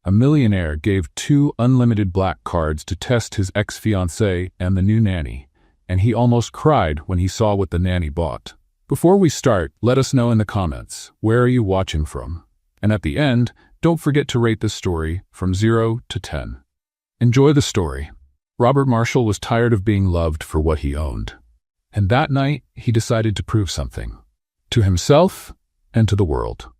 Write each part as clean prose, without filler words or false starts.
A millionaire gave 2 unlimited black cards to test his ex-fiancée and the new nanny, and he almost cried when he saw what the nanny bought. Before we start, let us know in the comments, where are you watching from? And at the end, don't forget to rate this story from 0 to 10. Enjoy the story. Robert Marshall was tired of being loved for what he owned. And that night, he decided to prove something. To himself and to the world.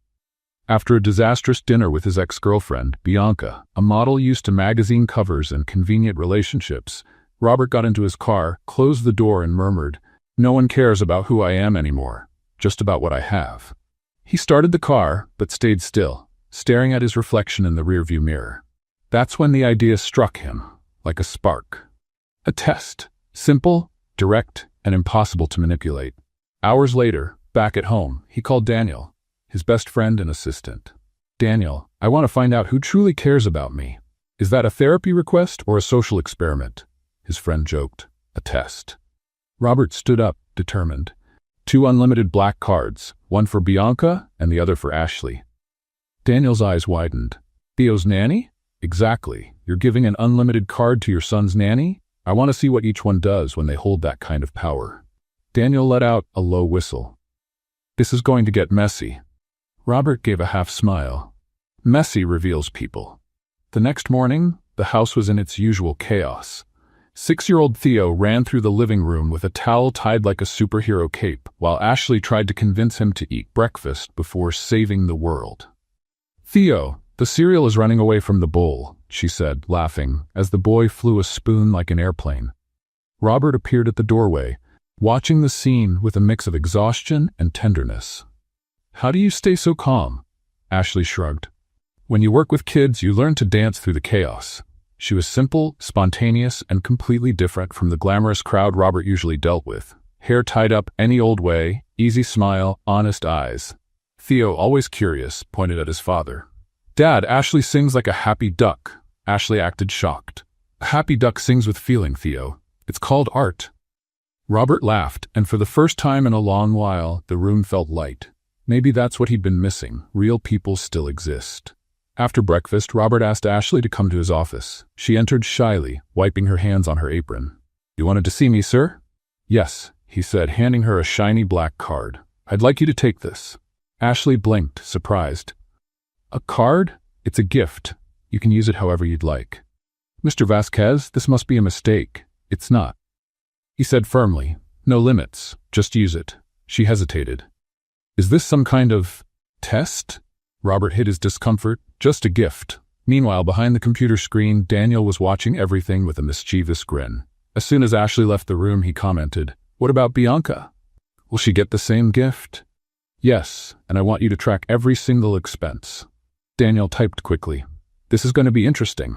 After a disastrous dinner with his ex-girlfriend, Bianca, a model used to magazine covers and convenient relationships, Robert got into his car, closed the door and murmured, "No one cares about who I am anymore, just about what I have." He started the car, but stayed still, staring at his reflection in the rearview mirror. That's when the idea struck him, like a spark. A test. Simple, direct, and impossible to manipulate. Hours later, back at home, he called Daniel, his best friend and assistant. "Daniel, I want to find out who truly cares about me. Is that a therapy request or a social experiment?" His friend joked. "A test." Robert stood up, determined. 2 unlimited black cards, one for Bianca and the other for Ashley. Daniel's eyes widened. "Theo's nanny? Exactly. You're giving an unlimited card to your son's nanny? I want to see what each one does when they hold that kind of power." Daniel let out a low whistle. "This is going to get messy." Robert gave a half smile. Messy reveals people. The next morning, the house was in its usual chaos. 6-year-old Theo ran through the living room with a towel tied like a superhero cape, while Ashley tried to convince him to eat breakfast before saving the world. "Theo, the cereal is running away from the bowl," she said, laughing, as the boy flew a spoon like an airplane. Robert appeared at the doorway, watching the scene with a mix of exhaustion and tenderness. "How do you stay so calm?" Ashley shrugged. "When you work with kids, you learn to dance through the chaos." She was simple, spontaneous, and completely different from the glamorous crowd Robert usually dealt with. Hair tied up any old way, easy smile, honest eyes. Theo, always curious, pointed at his father. "Dad, Ashley sings like a happy duck." Ashley acted shocked. "A happy duck sings with feeling, Theo. It's called art." Robert laughed, and for the first time in a long while, the room felt light. Maybe that's what he'd been missing. Real people still exist. After breakfast, Robert asked Ashley to come to his office. She entered shyly, wiping her hands on her apron. "You wanted to see me, sir?" "Yes," he said, handing her a shiny black card. "I'd like you to take this." Ashley blinked, surprised. "A card? It's a gift. You can use it however you'd like." "Mr. Vasquez, this must be a mistake." "It's not," he said firmly. "No limits. Just use it." She hesitated. "Is this some kind of test?" Robert hid his discomfort. "Just a gift." Meanwhile, behind the computer screen, Daniel was watching everything with a mischievous grin. As soon as Ashley left the room, he commented, "What about Bianca? Will she get the same gift?" "Yes, and I want you to track every single expense." Daniel typed quickly. "This is going to be interesting."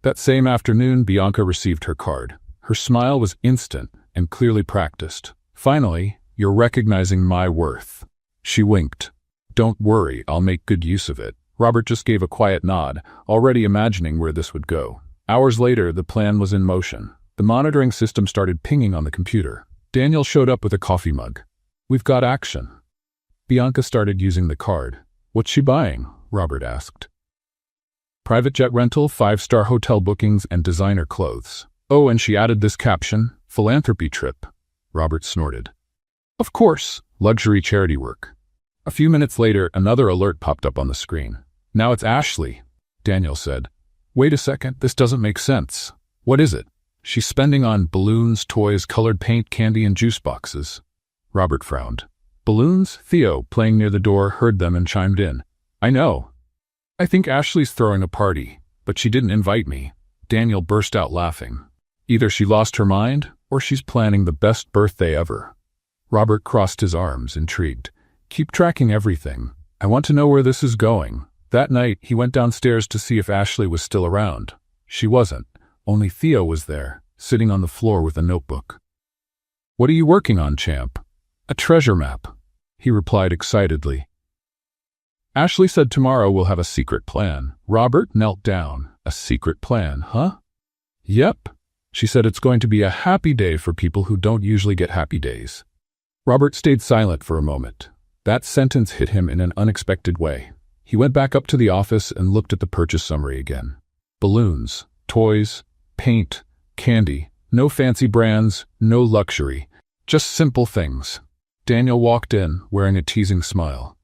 That same afternoon, Bianca received her card. Her smile was instant and clearly practiced. "Finally, you're recognizing my worth." She winked. "Don't worry, I'll make good use of it." Robert just gave a quiet nod, already imagining where this would go. Hours later, the plan was in motion. The monitoring system started pinging on the computer. Daniel showed up with a coffee mug. "We've got action." Bianca started using the card. "What's she buying?" Robert asked. "Private jet rental, 5-star hotel bookings, and designer clothes. Oh, and she added this caption, philanthropy trip." Robert snorted. "Of course, luxury charity work." A few minutes later, another alert popped up on the screen. "Now it's Ashley," Daniel said. "Wait a second, this doesn't make sense." "What is it?" "She's spending on balloons, toys, colored paint, candy, and juice boxes." Robert frowned. "Balloons?" Theo, playing near the door, heard them and chimed in. "I know. I think Ashley's throwing a party, but she didn't invite me." Daniel burst out laughing. "Either she lost her mind, or she's planning the best birthday ever." Robert crossed his arms, intrigued. "Keep tracking everything. I want to know where this is going." That night, he went downstairs to see if Ashley was still around. She wasn't. Only Theo was there, sitting on the floor with a notebook. "What are you working on, champ?" "A treasure map," he replied excitedly. "Ashley said tomorrow we'll have a secret plan." Robert knelt down. "A secret plan, huh?" "Yep. She said it's going to be a happy day for people who don't usually get happy days." Robert stayed silent for a moment. That sentence hit him in an unexpected way. He went back up to the office and looked at the purchase summary again. Balloons, toys, paint, candy, no fancy brands, no luxury, just simple things. Daniel walked in, wearing a teasing smile.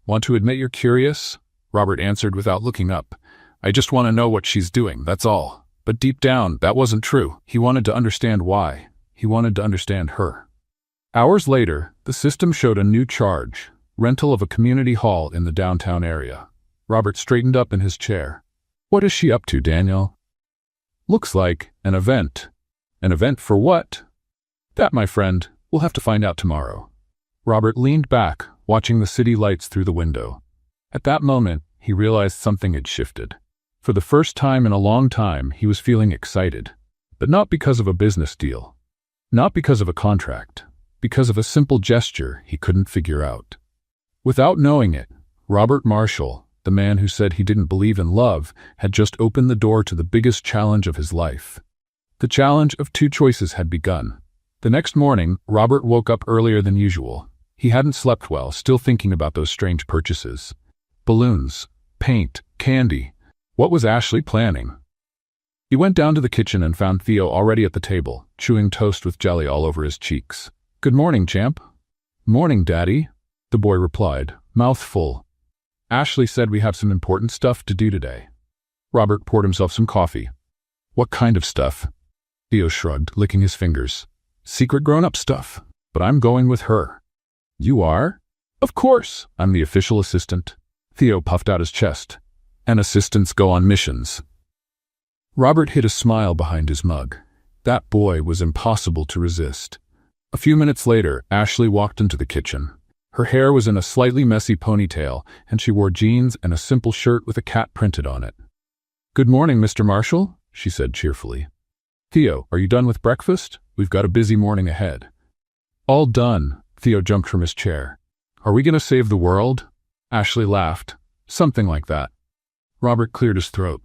Want to admit you're curious? Robert answered without looking up. I just want to know what she's doing, that's all. But deep down, that wasn't true. He wanted to understand why. He wanted to understand her. Hours later, the system showed a new charge, rental of a community hall in the downtown area. Robert straightened up in his chair. What is she up to, Daniel? Looks like an event. An event for what? That, my friend, we'll have to find out tomorrow. Robert leaned back, watching the city lights through the window. At that moment, he realized something had shifted. For the first time in a long time, he was feeling excited. But not because of a business deal. Not because of a contract. Because of a simple gesture he couldn't figure out. Without knowing it, Robert Marshall, the man who said he didn't believe in love, had just opened the door to the biggest challenge of his life. The challenge of two choices had begun. The next morning, Robert woke up earlier than usual. He hadn't slept well, still thinking about those strange purchases. Balloons, paint, candy. What was Ashley planning? He went down to the kitchen and found Theo already at the table, chewing toast with jelly all over his cheeks. Good morning, champ. Morning, Daddy, the boy replied, mouth full. Ashley said we have some important stuff to do today. Robert poured himself some coffee. What kind of stuff? Theo shrugged, licking his fingers. Secret grown-up stuff, but I'm going with her. You are? Of course, I'm the official assistant. Theo puffed out his chest. And assistants go on missions. Robert hid a smile behind his mug. That boy was impossible to resist. A few minutes later, Ashley walked into the kitchen. Her hair was in a slightly messy ponytail, and she wore jeans and a simple shirt with a cat printed on it. Good morning, Mr. Marshall, she said cheerfully. Theo, are you done with breakfast? We've got a busy morning ahead. All done, Theo jumped from his chair. Are we going to save the world? Ashley laughed. Something like that. Robert cleared his throat.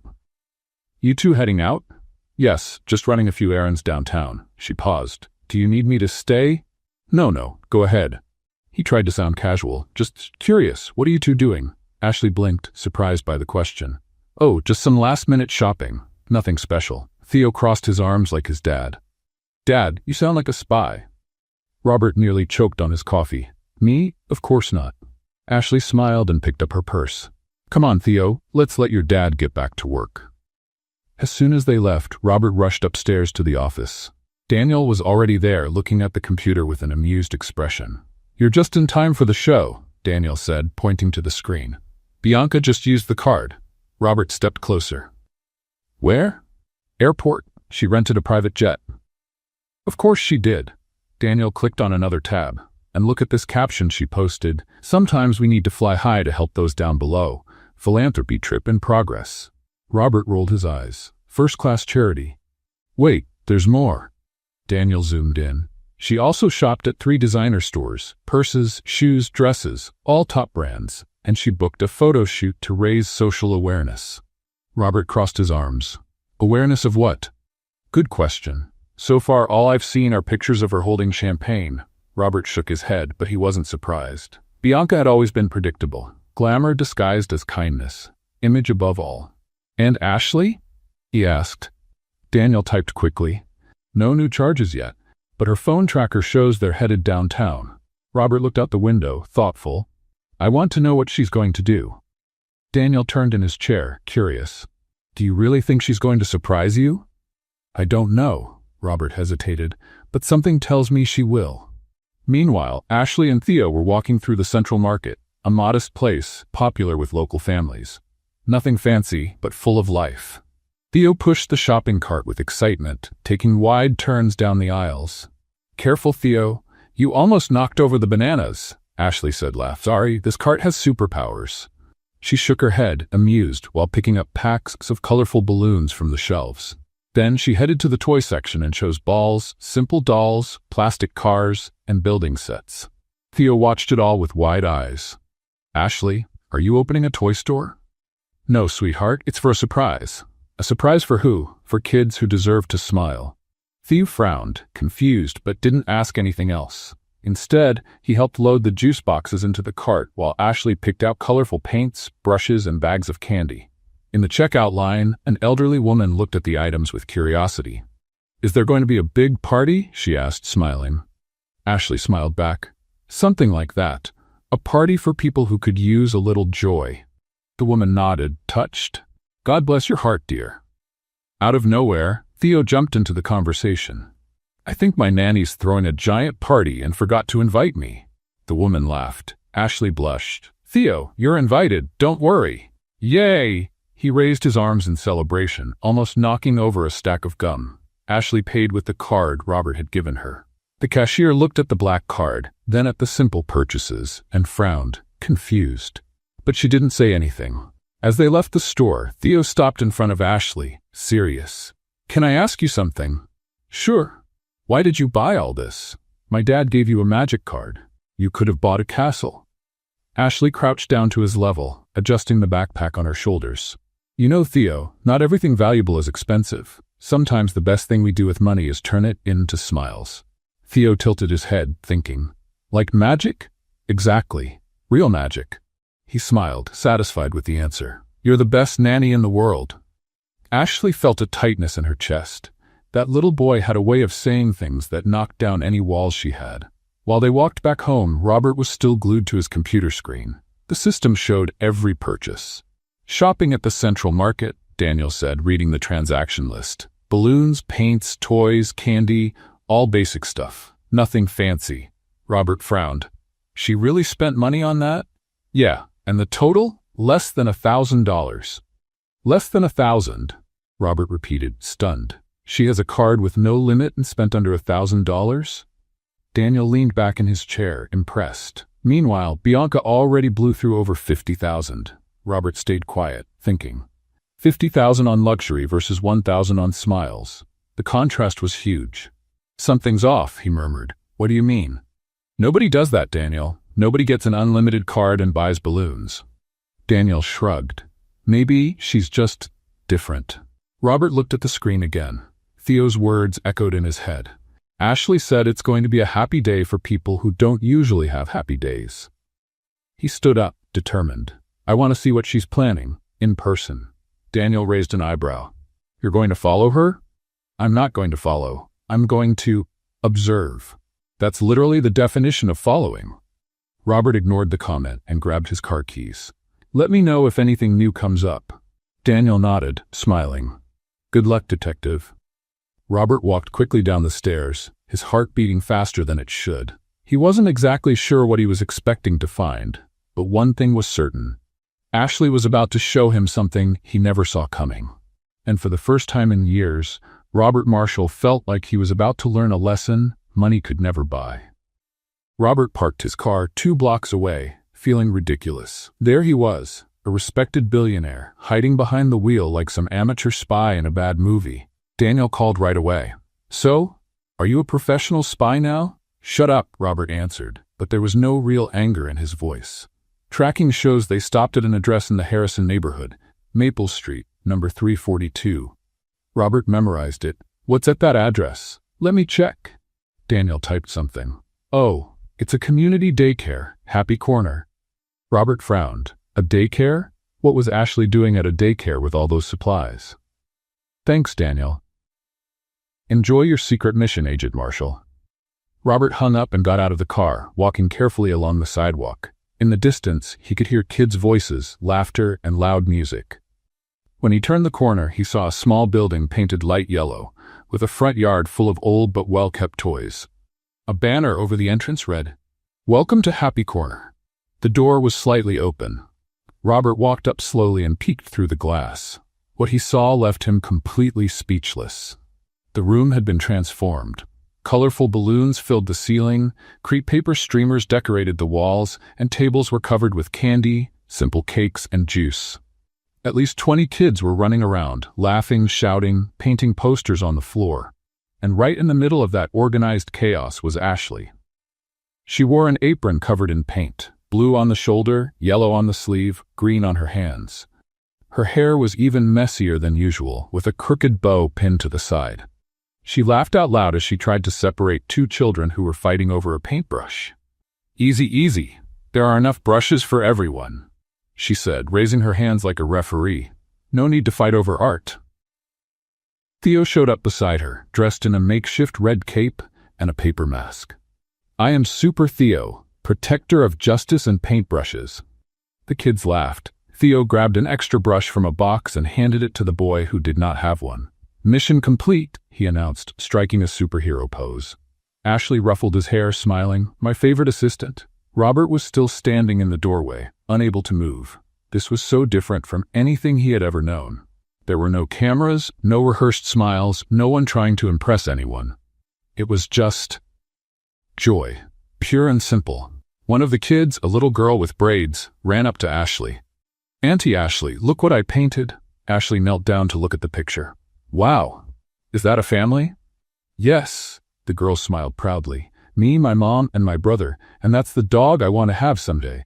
You two heading out? Yes, just running a few errands downtown. She paused. Do you need me to stay? No, go ahead. He tried to sound casual. Just curious, what are you two doing? Ashley blinked, surprised by the question. Oh, just some last-minute shopping. Nothing special. Theo crossed his arms like his dad. Dad, you sound like a spy. Robert nearly choked on his coffee. Me? Of course not. Ashley smiled and picked up her purse. Come on, Theo, let's let your dad get back to work. As soon as they left, Robert rushed upstairs to the office. Daniel was already there, looking at the computer with an amused expression. You're just in time for the show, Daniel said, pointing to the screen. Bianca just used the card. Robert stepped closer. Where? Airport. She rented a private jet. Of course she did. Daniel clicked on another tab. And look at this caption she posted. Sometimes we need to fly high to help those down below. Philanthropy trip in progress. Robert rolled his eyes. First-class charity. Wait, there's more. Daniel zoomed in. She also shopped at 3 designer stores. Purses, shoes, dresses, all top brands. And she booked a photo shoot to raise social awareness. Robert crossed his arms. Awareness of what? Good question. So far, all I've seen are pictures of her holding champagne. Robert shook his head, but he wasn't surprised. Bianca had always been predictable. Glamour disguised as kindness. Image above all. And Ashley? He asked. Daniel typed quickly. No new charges yet, but her phone tracker shows they're headed downtown. Robert looked out the window, thoughtful. I want to know what she's going to do. Daniel turned in his chair, curious. Do you really think she's going to surprise you? I don't know, Robert hesitated, but something tells me she will. Meanwhile, Ashley and Theo were walking through the Central Market, a modest place popular with local families. Nothing fancy, but full of life. Theo pushed the shopping cart with excitement, taking wide turns down the aisles. Careful, Theo. You almost knocked over the bananas, Ashley said, laughing. Sorry, this cart has superpowers. She shook her head, amused, while picking up packs of colorful balloons from the shelves. Then she headed to the toy section and chose balls, simple dolls, plastic cars, and building sets. Theo watched it all with wide eyes. Ashley, are you opening a toy store? No, sweetheart, it's for a surprise. A surprise for who? For kids who deserve to smile. Theo frowned, confused, but didn't ask anything else. Instead, he helped load the juice boxes into the cart while Ashley picked out colorful paints, brushes, and bags of candy. In the checkout line, an elderly woman looked at the items with curiosity. "Is there going to be a big party?" she asked, smiling. Ashley smiled back. "Something like that. A party for people who could use a little joy." The woman nodded, touched. "God bless your heart, dear." Out of nowhere, Theo jumped into the conversation. "I think my nanny's throwing a giant party and forgot to invite me." The woman laughed. Ashley blushed. "Theo, you're invited, don't worry." "Yay!" He raised his arms in celebration, almost knocking over a stack of gum. Ashley paid with the card Robert had given her. The cashier looked at the black card, then at the simple purchases, and frowned, confused. But she didn't say anything. As they left the store, Theo stopped in front of Ashley, serious. "Can I ask you something?" "Sure." "Why did you buy all this?" "My dad gave you a magic card. You could have bought a castle." Ashley crouched down to his level, adjusting the backpack on her shoulders. "You know, Theo, not everything valuable is expensive. Sometimes the best thing we do with money is turn it into smiles." Theo tilted his head, thinking. "Like magic?" "Exactly. Real magic." He smiled, satisfied with the answer. "You're the best nanny in the world." Ashley felt a tightness in her chest. That little boy had a way of saying things that knocked down any walls she had. While they walked back home, Robert was still glued to his computer screen. The system showed every purchase. "Shopping at the Central Market," Daniel said, reading the transaction list. "Balloons, paints, toys, candy, all basic stuff. Nothing fancy." Robert frowned. "She really spent money on that?" "Yeah, and the total? Less than $1,000. "Less than 1,000, Robert repeated, stunned. "She has a card with no limit and spent under $1,000? Daniel leaned back in his chair, impressed. Meanwhile, Bianca already blew through over 50,000. Robert stayed quiet, thinking. 50,000 on luxury versus 1,000 on smiles. The contrast was huge. "Something's off," he murmured. "What do you mean?" "Nobody does that, Daniel. Nobody gets an unlimited card and buys balloons." Daniel shrugged. "Maybe she's just different." Robert looked at the screen again. Theo's words echoed in his head. Ashley said it's going to be a happy day for people who don't usually have happy days. He stood up, determined. "I want to see what she's planning, in person." Daniel raised an eyebrow. "You're going to follow her?" "I'm not going to follow. I'm going to observe." "That's literally the definition of following." Robert ignored the comment and grabbed his car keys. "Let me know if anything new comes up." Daniel nodded, smiling. "Good luck, detective." Robert walked quickly down the stairs, his heart beating faster than it should. He wasn't exactly sure what he was expecting to find, but one thing was certain. Ashley was about to show him something he never saw coming. And for the first time in years, Robert Marshall felt like he was about to learn a lesson money could never buy. Robert parked his car 2 blocks away, feeling ridiculous. There he was, a respected billionaire, hiding behind the wheel like some amateur spy in a bad movie. Daniel called right away. "So, are you a professional spy now?" "Shut up," Robert answered, but there was no real anger in his voice. Tracking shows they stopped at an address in the Harrison neighborhood, Maple Street, number 342. Robert memorized it. "What's at that address?" "Let me check." Daniel typed something. "Oh, it's a community daycare, Happy Corner." Robert frowned. A daycare? What was Ashley doing at a daycare with all those supplies? "Thanks, Daniel." "Enjoy your secret mission, Agent Marshall." Robert hung up and got out of the car, walking carefully along the sidewalk. In the distance, he could hear kids' voices, laughter, and loud music. When he turned the corner, he saw a small building painted light yellow, with a front yard full of old but well-kept toys. A banner over the entrance read, "Welcome to Happy Corner." The door was slightly open. Robert walked up slowly and peeked through the glass. What he saw left him completely speechless. The room had been transformed. Colorful balloons filled the ceiling, crepe paper streamers decorated the walls, and tables were covered with candy, simple cakes, and juice. At least 20 kids were running around, laughing, shouting, painting posters on the floor. And right in the middle of that organized chaos was Ashley. She wore an apron covered in paint, blue on the shoulder, yellow on the sleeve, green on her hands. Her hair was even messier than usual, with a crooked bow pinned to the side. She laughed out loud as she tried to separate two children who were fighting over a paintbrush. "Easy, easy. There are enough brushes for everyone," she said, raising her hands like a referee. "No need to fight over art." Theo showed up beside her, dressed in a makeshift red cape and a paper mask. "I am Super Theo, protector of justice and paintbrushes." The kids laughed. Theo grabbed an extra brush from a box and handed it to the boy who did not have one. "Mission complete," he announced, striking a superhero pose. Ashley ruffled his hair, smiling. "My favorite assistant." Robert was still standing in the doorway, unable to move. This was so different from anything he had ever known. There were no cameras, no rehearsed smiles, no one trying to impress anyone. It was just joy, pure and simple. One of the kids, a little girl with braids, ran up to Ashley. "Auntie Ashley, look what I painted." Ashley knelt down to look at the picture. "Wow, is that a family?" "Yes," the girl smiled proudly. "Me, my mom, and my brother, and that's the dog I want to have someday."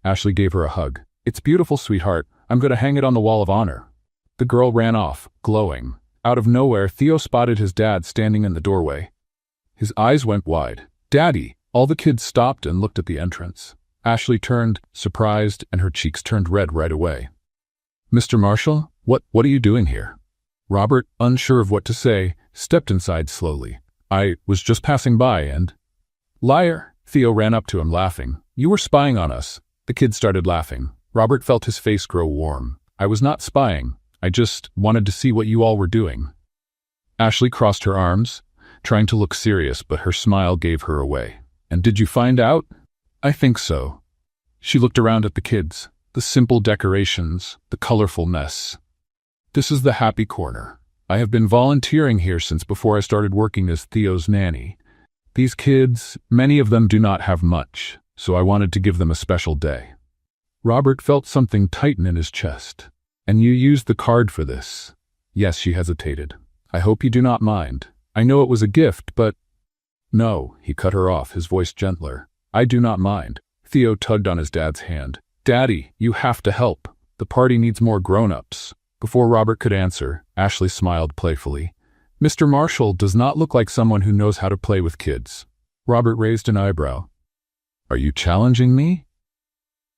Ashley gave her a hug. "It's beautiful, sweetheart. I'm going to hang it on the wall of honor." The girl ran off, glowing. Out of nowhere, Theo spotted his dad standing in the doorway. His eyes went wide. "Daddy!" All the kids stopped and looked at the entrance. Ashley turned, surprised, and her cheeks turned red right away. "Mr. Marshall, what are you doing here?" Robert, unsure of what to say, stepped inside slowly. "I was just passing by and—" "Liar!" Theo ran up to him, laughing. "You were spying on us." The kids started laughing. Robert felt his face grow warm. "I was not spying. I just wanted to see what you all were doing." Ashley crossed her arms, trying to look serious, but her smile gave her away. "And did you find out?" "I think so." She looked around at the kids, the simple decorations, the colorful mess. "This is the happy corner. I have been volunteering here since before I started working as Theo's nanny. These kids, many of them do not have much, so I wanted to give them a special day." Robert felt something tighten in his chest. "And you used the card for this?" "Yes," she hesitated. "I hope you do not mind. I know it was a gift, but—" "No," he cut her off, his voice gentler. "I do not mind." Theo tugged on his dad's hand. "Daddy, you have to help. The party needs more grown-ups." Before Robert could answer, Ashley smiled playfully. "Mr. Marshall does not look like someone who knows how to play with kids." Robert raised an eyebrow. "Are you challenging me?"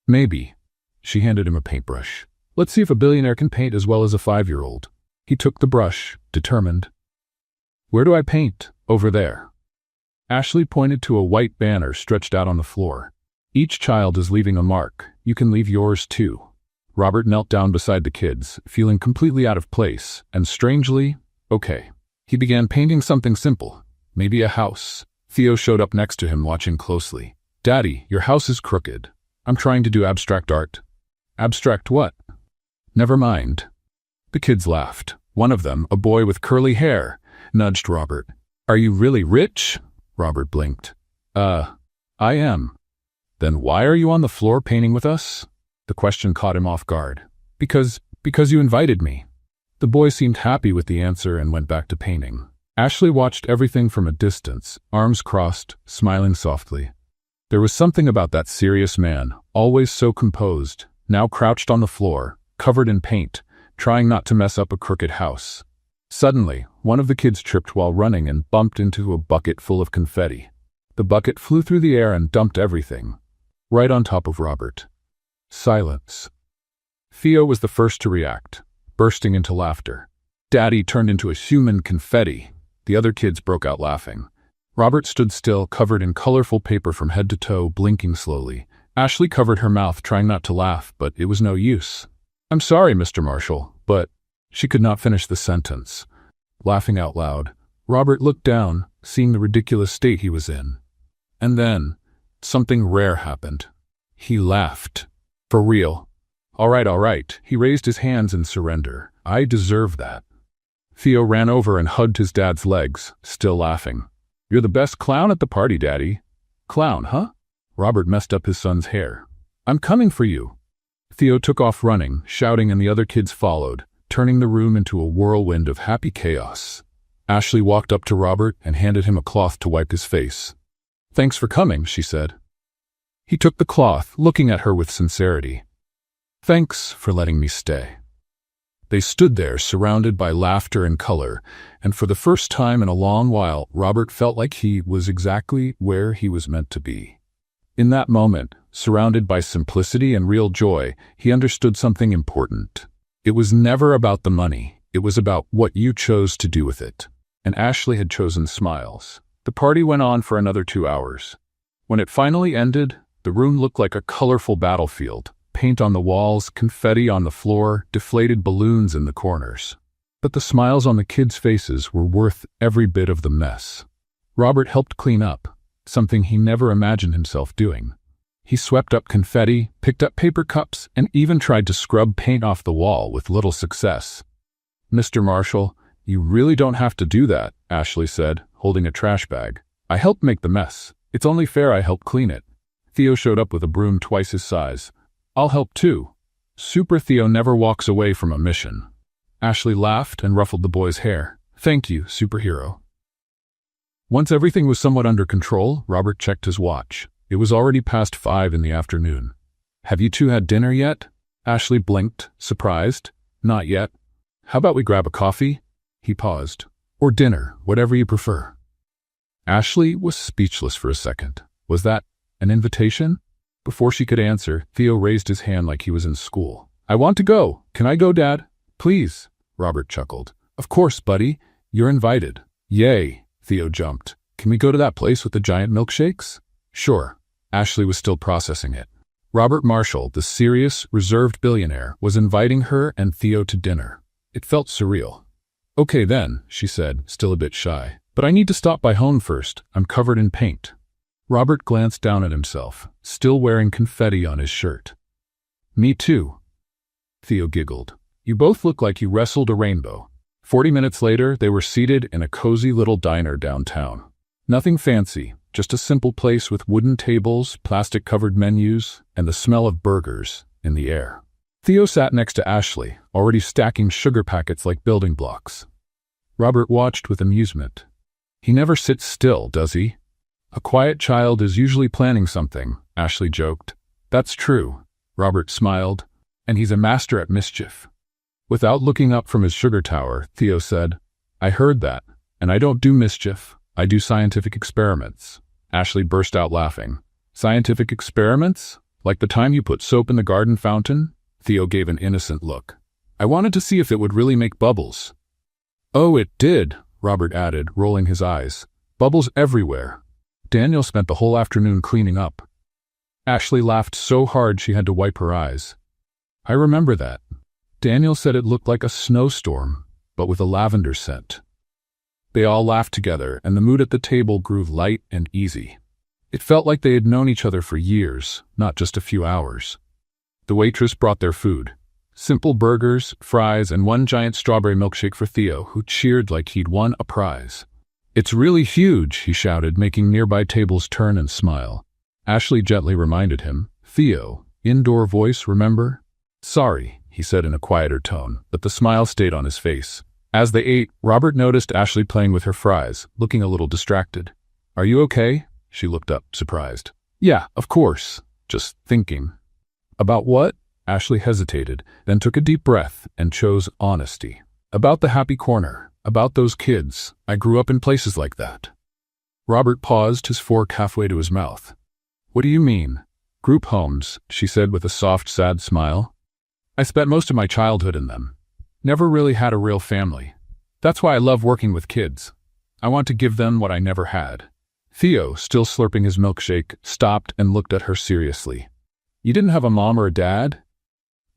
"Maybe." She handed him a paintbrush. "Let's see if a billionaire can paint as well as a 5-year-old. He took the brush, determined. "Where do I paint?" "Over there." Ashley pointed to a white banner stretched out on the floor. "Each child is leaving a mark. You can leave yours too." Robert knelt down beside the kids, feeling completely out of place, and strangely, okay. He began painting something simple, maybe a house. Theo showed up next to him, watching closely. "Daddy, your house is crooked." "I'm trying to do abstract art." "Abstract what?" "Never mind." The kids laughed. One of them, a boy with curly hair, nudged Robert. "Are you really rich?" Robert blinked. I am." "Then why are you on the floor painting with us?" The question caught him off guard. Because you invited me." The boy seemed happy with the answer and went back to painting. Ashley watched everything from a distance, arms crossed, smiling softly. There was something about that serious man, always so composed, now crouched on the floor, covered in paint, trying not to mess up a crooked house. Suddenly, one of the kids tripped while running and bumped into a bucket full of confetti. The bucket flew through the air and dumped everything, right on top of Robert. Silence. Theo was the first to react, bursting into laughter. Daddy turned into a human confetti. The other kids broke out laughing. Robert stood still, covered in colorful paper from head to toe, blinking slowly. Ashley covered her mouth, trying not to laugh, but it was no use. "I'm sorry, Mr. Marshall, but—" She could not finish the sentence. Laughing out loud, Robert looked down, seeing the ridiculous state he was in. And then, something rare happened. He laughed. For real. All right. He raised his hands in surrender. "I deserve that." Theo ran over and hugged his dad's legs, still laughing. "You're the best clown at the party, Daddy." "Clown, huh?" Robert messed up his son's hair. "I'm coming for you." Theo took off running, shouting, and the other kids followed, turning the room into a whirlwind of happy chaos. Ashley walked up to Robert and handed him a cloth to wipe his face. "Thanks for coming," she said. He took the cloth, looking at her with sincerity. "Thanks for letting me stay." They stood there, surrounded by laughter and color, and for the first time in a long while, Robert felt like he was exactly where he was meant to be. In that moment, surrounded by simplicity and real joy, he understood something important. It was never about the money. It was about what you chose to do with it. And Ashley had chosen smiles. The party went on for another 2 hours. When it finally ended, the room looked like a colorful battlefield. Paint on the walls, confetti on the floor, deflated balloons in the corners. But the smiles on the kids' faces were worth every bit of the mess. Robert helped clean up, something he never imagined himself doing. He swept up confetti, picked up paper cups, and even tried to scrub paint off the wall with little success. "Mr. Marshall, you really don't have to do that," Ashley said, holding a trash bag. "I helped make the mess. It's only fair I help clean it." Theo showed up with a broom twice his size. "I'll help too." Super Theo never walks away from a mission. Ashley laughed and ruffled the boy's hair. "Thank you, superhero." Once everything was somewhat under control, Robert checked his watch. It was already past 5 in the afternoon. "Have you two had dinner yet?" Ashley blinked, surprised. "Not yet." "How about we grab a coffee?" He paused. "Or dinner, whatever you prefer." Ashley was speechless for a second. Was that an invitation? Before she could answer, Theo raised his hand like he was in school. "I want to go. Can I go, Dad? Please." Robert chuckled. "Of course, buddy. You're invited." "Yay," Theo jumped. "Can we go to that place with the giant milkshakes?" "Sure." Ashley was still processing it. Robert Marshall, the serious, reserved billionaire, was inviting her and Theo to dinner. It felt surreal. "Okay then," she said, still a bit shy. "But I need to stop by home first. I'm covered in paint." Robert glanced down at himself, still wearing confetti on his shirt. "Me too." Theo giggled. "You both look like you wrestled a rainbow." 40 minutes later, they were seated in a cozy little diner downtown. Nothing fancy, just a simple place with wooden tables, plastic-covered menus, and the smell of burgers in the air. Theo sat next to Ashley, already stacking sugar packets like building blocks. Robert watched with amusement. "He never sits still, does he?" "A quiet child is usually planning something," Ashley joked. "That's true," Robert smiled. "And he's a master at mischief." Without looking up from his sugar tower, Theo said, "I heard that, and I don't do mischief. I do scientific experiments." Ashley burst out laughing. "Scientific experiments? Like the time you put soap in the garden fountain?" Theo gave an innocent look. "I wanted to see if it would really make bubbles." "Oh, it did," Robert added, rolling his eyes. "Bubbles everywhere. Daniel spent the whole afternoon cleaning up." Ashley laughed so hard she had to wipe her eyes. "I remember that. Daniel said it looked like a snowstorm, but with a lavender scent." They all laughed together, and the mood at the table grew light and easy. It felt like they had known each other for years, not just a few hours. The waitress brought their food. Simple burgers, fries, and one giant strawberry milkshake for Theo, who cheered like he'd won a prize. "It's really huge," he shouted, making nearby tables turn and smile. Ashley gently reminded him, "Theo, indoor voice, remember?" "Sorry," he said in a quieter tone, but the smile stayed on his face. As they ate, Robert noticed Ashley playing with her fries, looking a little distracted. "Are you okay?" She looked up, surprised. "Yeah, of course. Just thinking." "About what?" Ashley hesitated, then took a deep breath and chose honesty. "About the happy corner. About those kids. I grew up in places like that." Robert paused, his fork halfway to his mouth. "What do you mean?" "Group homes," she said with a soft, sad smile. "I spent most of my childhood in them. Never really had a real family. That's why I love working with kids. I want to give them what I never had." Theo, still slurping his milkshake, stopped and looked at her seriously. "You didn't have a mom or a dad?"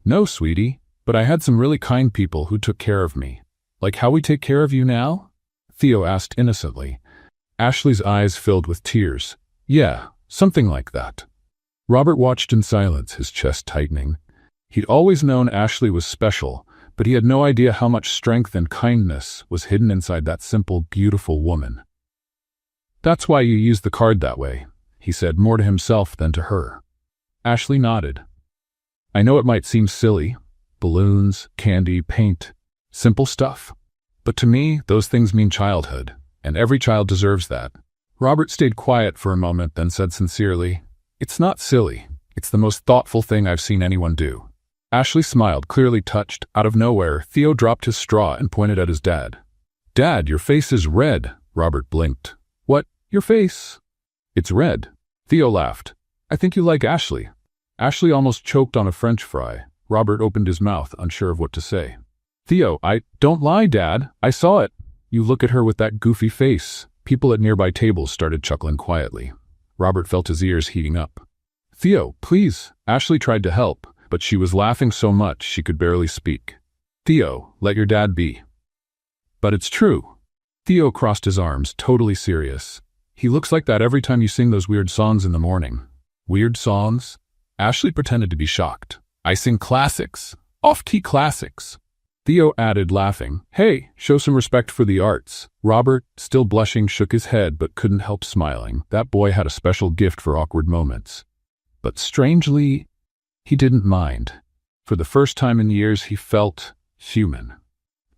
"No, sweetie, but I had some really kind people who took care of me. Like how we take care of you now?" Theo asked innocently. Ashley's eyes filled with tears. "Yeah, something like that." Robert watched in silence, his chest tightening. He'd always known Ashley was special, but he had no idea how much strength and kindness was hidden inside that simple, beautiful woman. "That's why you used the card that way," he said, more to himself than to her. Ashley nodded. "I know it might seem silly. Balloons, candy, paint. Simple stuff. But to me, those things mean childhood, and every child deserves that." Robert stayed quiet for a moment, then said sincerely, "It's not silly. It's the most thoughtful thing I've seen anyone do." Ashley smiled, clearly touched. Out of nowhere, Theo dropped his straw and pointed at his dad. "Dad, your face is red." Robert blinked. "What? Your face?" "It's red." Theo laughed. "I think you like Ashley." Ashley almost choked on a French fry. Robert opened his mouth, unsure of what to say. "Theo, don't lie, Dad. I saw it." "You look at her with that goofy face." People at nearby tables started chuckling quietly. Robert felt his ears heating up. "Theo, please." Ashley tried to help, but she was laughing so much she could barely speak. "Theo, let your dad be." "But it's true." Theo crossed his arms, totally serious. "He looks like that every time you sing those weird songs in the morning." "Weird songs?" Ashley pretended to be shocked. "I sing classics. Off-key classics." Theo added, laughing. "Hey, show some respect for the arts." Robert, still blushing, shook his head but couldn't help smiling. That boy had a special gift for awkward moments. But strangely, he didn't mind. For the first time in years, he felt human.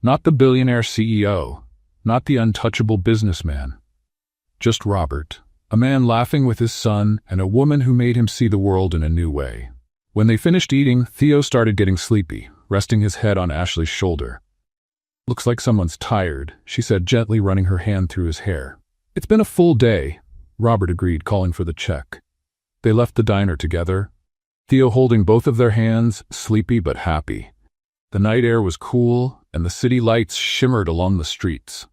Not the billionaire CEO, not the untouchable businessman. Just Robert, a man laughing with his son and a woman who made him see the world in a new way. When they finished eating, Theo started getting sleepy, resting his head on Ashley's shoulder. "Looks like someone's tired," she said, gently running her hand through his hair. "It's been a full day," Robert agreed, calling for the check. They left the diner together, Theo holding both of their hands, sleepy but happy. The night air was cool, and the city lights shimmered along the streets.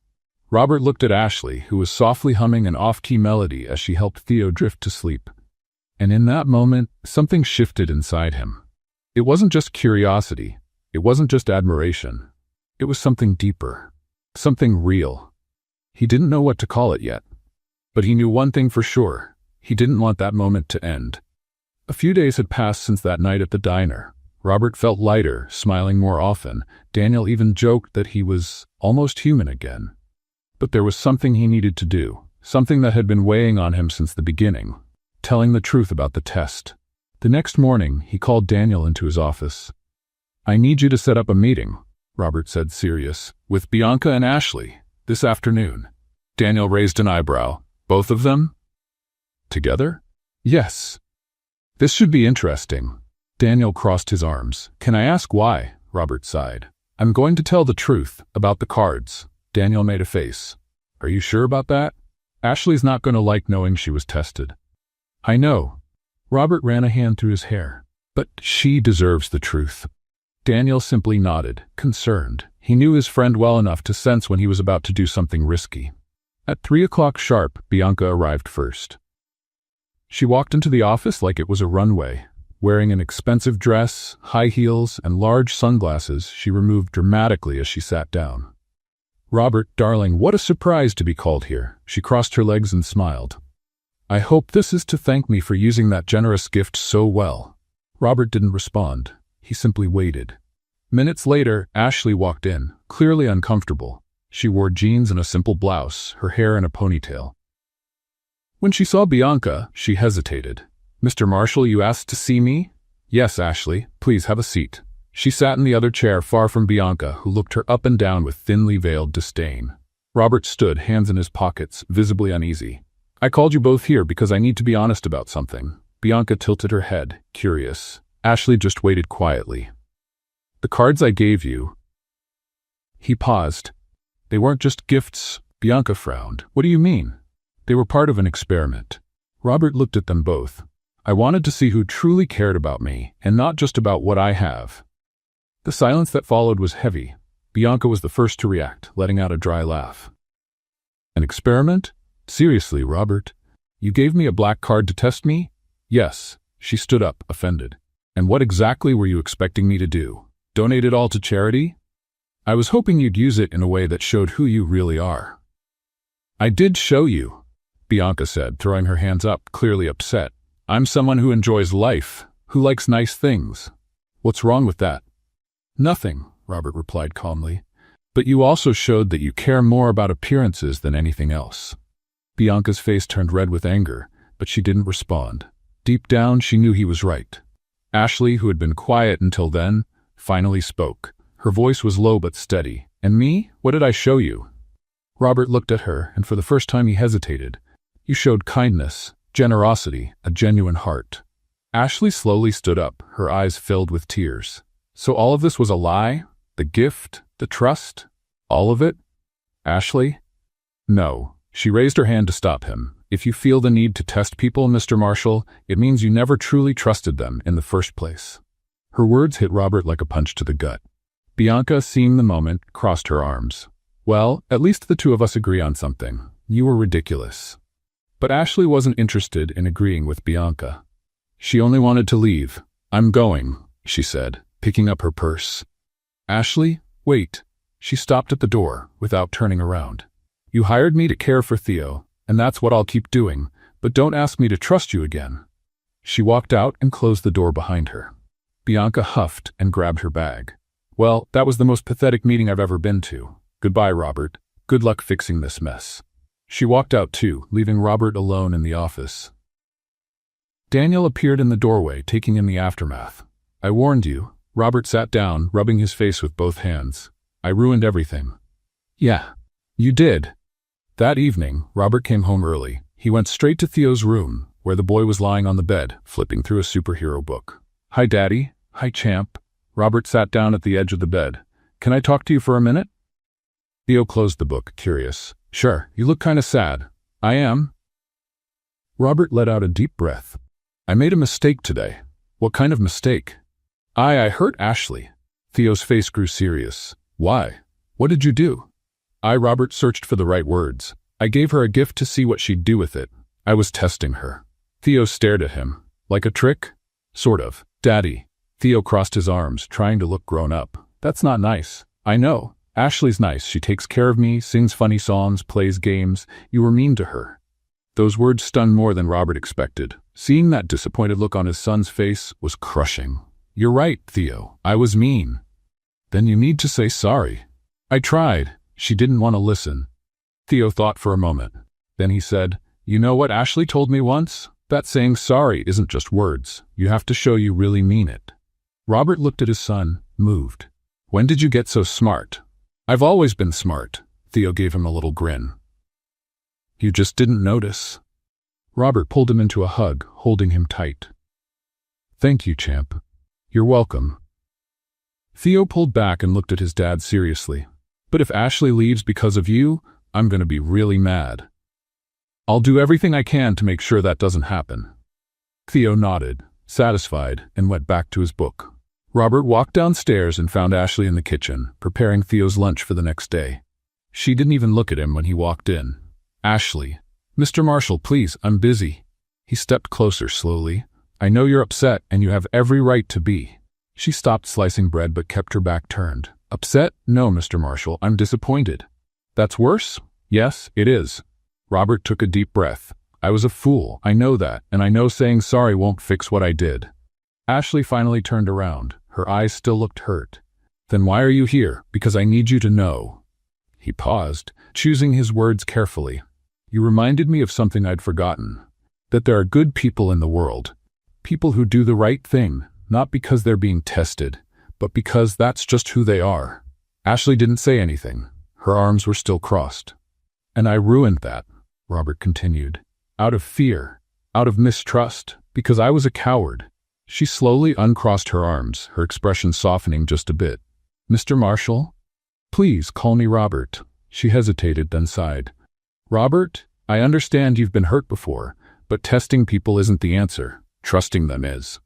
Robert looked at Ashley, who was softly humming an off-key melody as she helped Theo drift to sleep. And in that moment, something shifted inside him. It wasn't just curiosity. It wasn't just admiration. It was something deeper. Something real. He didn't know what to call it yet. But he knew one thing for sure. He didn't want that moment to end. A few days had passed since that night at the diner. Robert felt lighter, smiling more often. Daniel even joked that he was almost human again. But there was something he needed to do, something that had been weighing on him since the beginning, telling the truth about the test. The next morning, he called Daniel into his office. "I need you to set up a meeting," Robert said, serious, "with Bianca and Ashley, this afternoon." Daniel raised an eyebrow. "Both of them? Together?" "Yes." "This should be interesting." Daniel crossed his arms. "Can I ask why?" Robert sighed. "I'm going to tell the truth about the cards." Daniel made a face. "Are you sure about that?" "Ashley's not going to like knowing she was tested." "I know." Robert ran a hand through his hair. "But she deserves the truth." Daniel simply nodded, concerned. He knew his friend well enough to sense when he was about to do something risky. At 3 o'clock sharp, Bianca arrived first. She walked into the office like it was a runway. Wearing an expensive dress, high heels, and large sunglasses, she moved dramatically as she sat down. "Robert, darling, what a surprise to be called here." She crossed her legs and smiled. "I hope this is to thank me for using that generous gift so well." Robert didn't respond. He simply waited. Minutes later, Ashley walked in, clearly uncomfortable. She wore jeans and a simple blouse, her hair in a ponytail. When she saw Bianca, she hesitated. "Mr. Marshall, you asked to see me?" "Yes, Ashley. Please have a seat." She sat in the other chair far from Bianca, who looked her up and down with thinly veiled disdain. Robert stood, hands in his pockets, visibly uneasy. "I called you both here because I need to be honest about something." Bianca tilted her head, curious. Ashley just waited quietly. "The cards I gave you..." He paused. "They weren't just gifts." Bianca frowned. "What do you mean?" "They were part of an experiment." Robert looked at them both. "I wanted to see who truly cared about me, and not just about what I have." The silence that followed was heavy. Bianca was the first to react, letting out a dry laugh. "An experiment? Seriously, Robert? You gave me a black card to test me?" "Yes." She stood up, offended. "And what exactly were you expecting me to do? Donate it all to charity?" "I was hoping you'd use it in a way that showed who you really are." "I did show you," Bianca said, throwing her hands up, clearly upset. "I'm someone who enjoys life, who likes nice things. What's wrong with that?" "Nothing," Robert replied calmly. "But you also showed that you care more about appearances than anything else." Bianca's face turned red with anger, but she didn't respond. Deep down, she knew he was right. Ashley, who had been quiet until then, finally spoke. Her voice was low but steady. "And me? What did I show you?" Robert looked at her, and for the first time he hesitated. "You showed kindness, generosity, a genuine heart." Ashley slowly stood up, her eyes filled with tears. So all of this was a lie? The gift? The trust? All of it? Ashley? No. She raised her hand to stop him. If you feel the need to test people, Mr. Marshall, it means you never truly trusted them in the first place. Her words hit Robert like a punch to the gut. Bianca, seeing the moment, crossed her arms. Well, at least the two of us agree on something. You were ridiculous. But Ashley wasn't interested in agreeing with Bianca. She only wanted to leave. I'm going, she said, picking up her purse. Ashley, wait. She stopped at the door, without turning around. You hired me to care for Theo, and that's what I'll keep doing, but don't ask me to trust you again. She walked out and closed the door behind her. Bianca huffed and grabbed her bag. Well, that was the most pathetic meeting I've ever been to. Goodbye, Robert. Good luck fixing this mess. She walked out too, leaving Robert alone in the office. Daniel appeared in the doorway, taking in the aftermath. I warned you. Robert sat down, rubbing his face with both hands. I ruined everything. Yeah, you did. That evening, Robert came home early. He went straight to Theo's room, where the boy was lying on the bed, flipping through a superhero book. Hi, Daddy. Hi, champ. Robert sat down at the edge of the bed. Can I talk to you for a minute? Theo closed the book, curious. Sure, you look kind of sad. I am. Robert let out a deep breath. I made a mistake today. What kind of mistake? I hurt Ashley. Theo's face grew serious. Why? What did you do? Robert searched for the right words. I gave her a gift to see what she'd do with it. I was testing her. Theo stared at him. Like a trick? Sort of. Daddy. Theo crossed his arms, trying to look grown up. That's not nice. I know. Ashley's nice. She takes care of me, sings funny songs, plays games. You were mean to her. Those words stunned more than Robert expected. Seeing that disappointed look on his son's face was crushing. You're right, Theo. I was mean. Then you need to say sorry. I tried. She didn't want to listen. Theo thought for a moment. Then he said, You know what Ashley told me once? That saying sorry isn't just words. You have to show you really mean it. Robert looked at his son, moved. When did you get so smart? I've always been smart. Theo gave him a little grin. You just didn't notice. Robert pulled him into a hug, holding him tight. Thank you, champ. You're welcome. Theo pulled back and looked at his dad seriously. But if Ashley leaves because of you, I'm going to be really mad. I'll do everything I can to make sure that doesn't happen. Theo nodded, satisfied, and went back to his book. Robert walked downstairs and found Ashley in the kitchen, preparing Theo's lunch for the next day. She didn't even look at him when he walked in. Ashley. Mr. Marshall, please, I'm busy. He stepped closer slowly. I know you're upset, and you have every right to be. She stopped slicing bread but kept her back turned. Upset? No, Mr. Marshall, I'm disappointed. That's worse? Yes, it is. Robert took a deep breath. I was a fool, I know that, and I know saying sorry won't fix what I did. Ashley finally turned around. Her eyes still looked hurt. Then why are you here? Because I need you to know. He paused, choosing his words carefully. You reminded me of something I'd forgotten. That there are good people in the world. People who do the right thing, not because they're being tested, but because that's just who they are. Ashley didn't say anything. Her arms were still crossed. And I ruined that, Robert continued. Out of fear, out of mistrust, because I was a coward. She slowly uncrossed her arms, her expression softening just a bit. Mr. Marshall? Please call me Robert. She hesitated, then sighed. Robert, I understand you've been hurt before, but testing people isn't the answer. Trusting them is.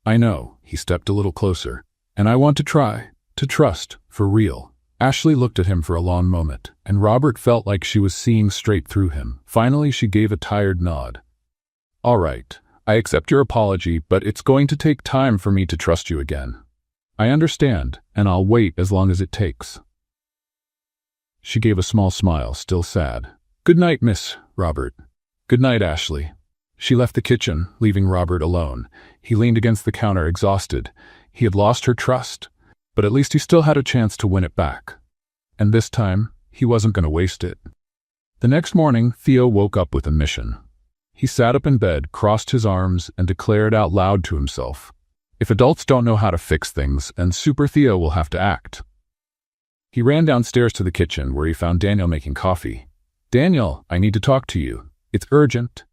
I know, he stepped a little closer. And I want to try, to trust, for real. Ashley looked at him for a long moment, and Robert felt like she was seeing straight through him. Finally, she gave a tired nod. All right, I accept your apology, but it's going to take time for me to trust you again. I understand, and I'll wait as long as it takes. She gave a small smile, still sad. Good night, Miss Robert. Good night, Ashley. She left the kitchen, leaving Robert alone. He leaned against the counter, exhausted. He had lost her trust, but at least he still had a chance to win it back. And this time, he wasn't going to waste it. The next morning, Theo woke up with a mission. He sat up in bed, crossed his arms, and declared out loud to himself, if adults don't know how to fix things, then Super Theo will have to act. He ran downstairs to the kitchen, where he found Daniel making coffee. Daniel, I need to talk to you. It's urgent.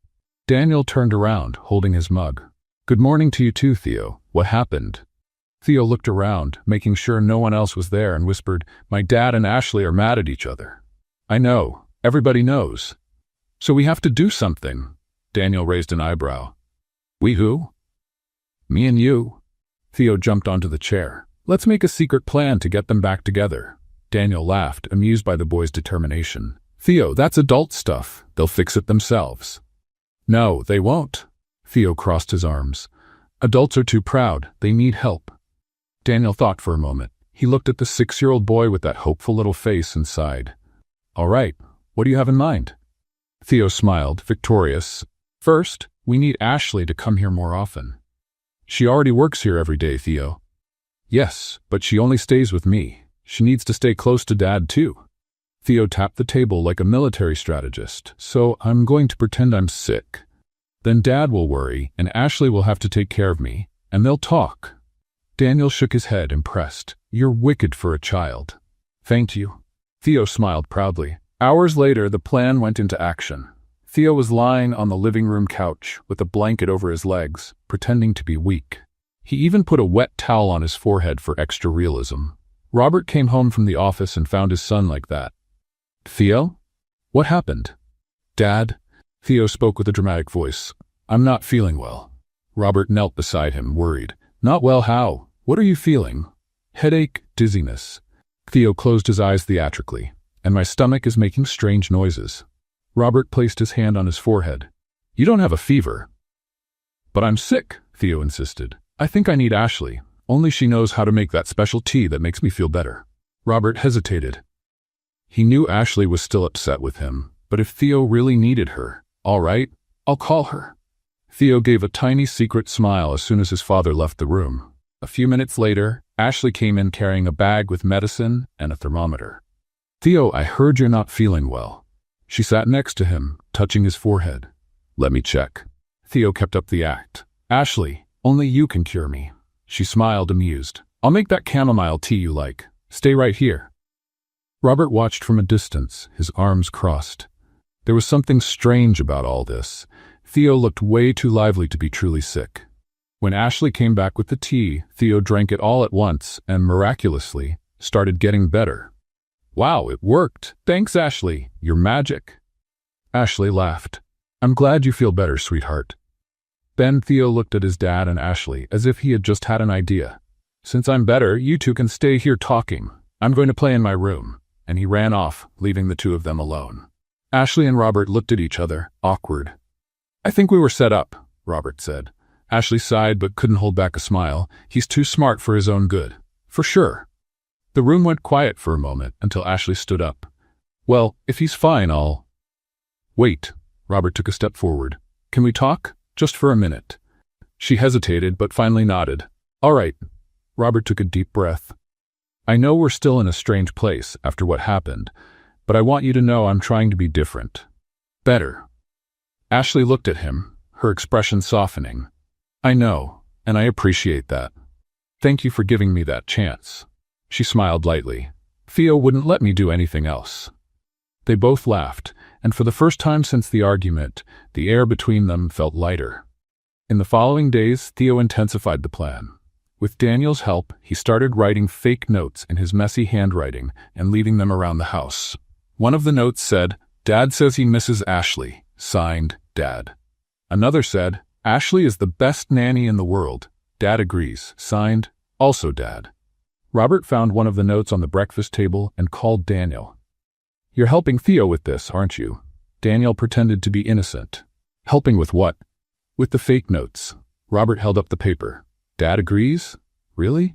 Daniel turned around, holding his mug. Good morning to you too, Theo. What happened? Theo looked around, making sure no one else was there, and whispered, "My dad and Ashley are mad at each other." "I know. Everybody knows. So we have to do something." Daniel raised an eyebrow. "We who?" "Me and you." Theo jumped onto the chair. "Let's make a secret plan to get them back together." Daniel laughed, amused by the boy's determination. "Theo, that's adult stuff. They'll fix it themselves." "No, they won't." Theo crossed his arms. "Adults are too proud. They need help." Daniel thought for a moment. He looked at the 6-year-old boy with that hopeful little face and sighed. "All right, what do you have in mind?" Theo smiled, victorious. "First, we need Ashley to come here more often." "She already works here every day, Theo." "Yes, but she only stays with me. She needs to stay close to Dad, too." Theo tapped the table like a military strategist. "So I'm going to pretend I'm sick. Then Dad will worry, and Ashley will have to take care of me, and they'll talk." Daniel shook his head, impressed. "You're wicked for a child." "Thank you." Theo smiled proudly. Hours later, the plan went into action. Theo was lying on the living room couch with a blanket over his legs, pretending to be weak. He even put a wet towel on his forehead for extra realism. Robert came home from the office and found his son like that. "Theo? What happened?" "Dad?" Theo spoke with a dramatic voice. "I'm not feeling well." Robert knelt beside him, worried. "Not well how? What are you feeling?" "Headache, dizziness." Theo closed his eyes theatrically. "And my stomach is making strange noises." Robert placed his hand on his forehead. "You don't have a fever." "But I'm sick," Theo insisted. "I think I need Ashley. Only she knows how to make that special tea that makes me feel better." Robert hesitated. He knew Ashley was still upset with him, but if Theo really needed her, "All right, I'll call her." Theo gave a tiny secret smile as soon as his father left the room. A few minutes later, Ashley came in carrying a bag with medicine and a thermometer. "Theo, I heard you're not feeling well." She sat next to him, touching his forehead. "Let me check." Theo kept up the act. "Ashley, only you can cure me." She smiled, amused. "I'll make that chamomile tea you like. Stay right here." Robert watched from a distance, his arms crossed. There was something strange about all this. Theo looked way too lively to be truly sick. When Ashley came back with the tea, Theo drank it all at once and, miraculously, started getting better. "Wow, it worked. Thanks, Ashley. You're magic." Ashley laughed. "I'm glad you feel better, sweetheart." Then Theo looked at his dad and Ashley as if he had just had an idea. "Since I'm better, you two can stay here talking. I'm going to play in my room." And he ran off, leaving the two of them alone. Ashley and Robert looked at each other, awkward. "I think we were set up," Robert said. Ashley sighed but couldn't hold back a smile. "He's too smart for his own good." "For sure." The room went quiet for a moment until Ashley stood up. "Well, if he's fine, I'll—" "Wait." Robert took a step forward. "Can we talk? Just for a minute." She hesitated but finally nodded. "All right." Robert took a deep breath. "I know we're still in a strange place after what happened, but I want you to know I'm trying to be different. Better." Ashley looked at him, her expression softening. "I know, and I appreciate that. Thank you for giving me that chance." She smiled lightly. "Theo wouldn't let me do anything else." They both laughed, and for the first time since the argument, the air between them felt lighter. In the following days, Theo intensified the plan. With Daniel's help, he started writing fake notes in his messy handwriting and leaving them around the house. One of the notes said, "Dad says he misses Ashley," signed, Dad. Another said, "Ashley is the best nanny in the world. Dad agrees," signed, also Dad. Robert found one of the notes on the breakfast table and called Daniel. "You're helping Theo with this, aren't you?" Daniel pretended to be innocent. "Helping with what?" "With the fake notes." Robert held up the paper. "Dad agrees? Really?"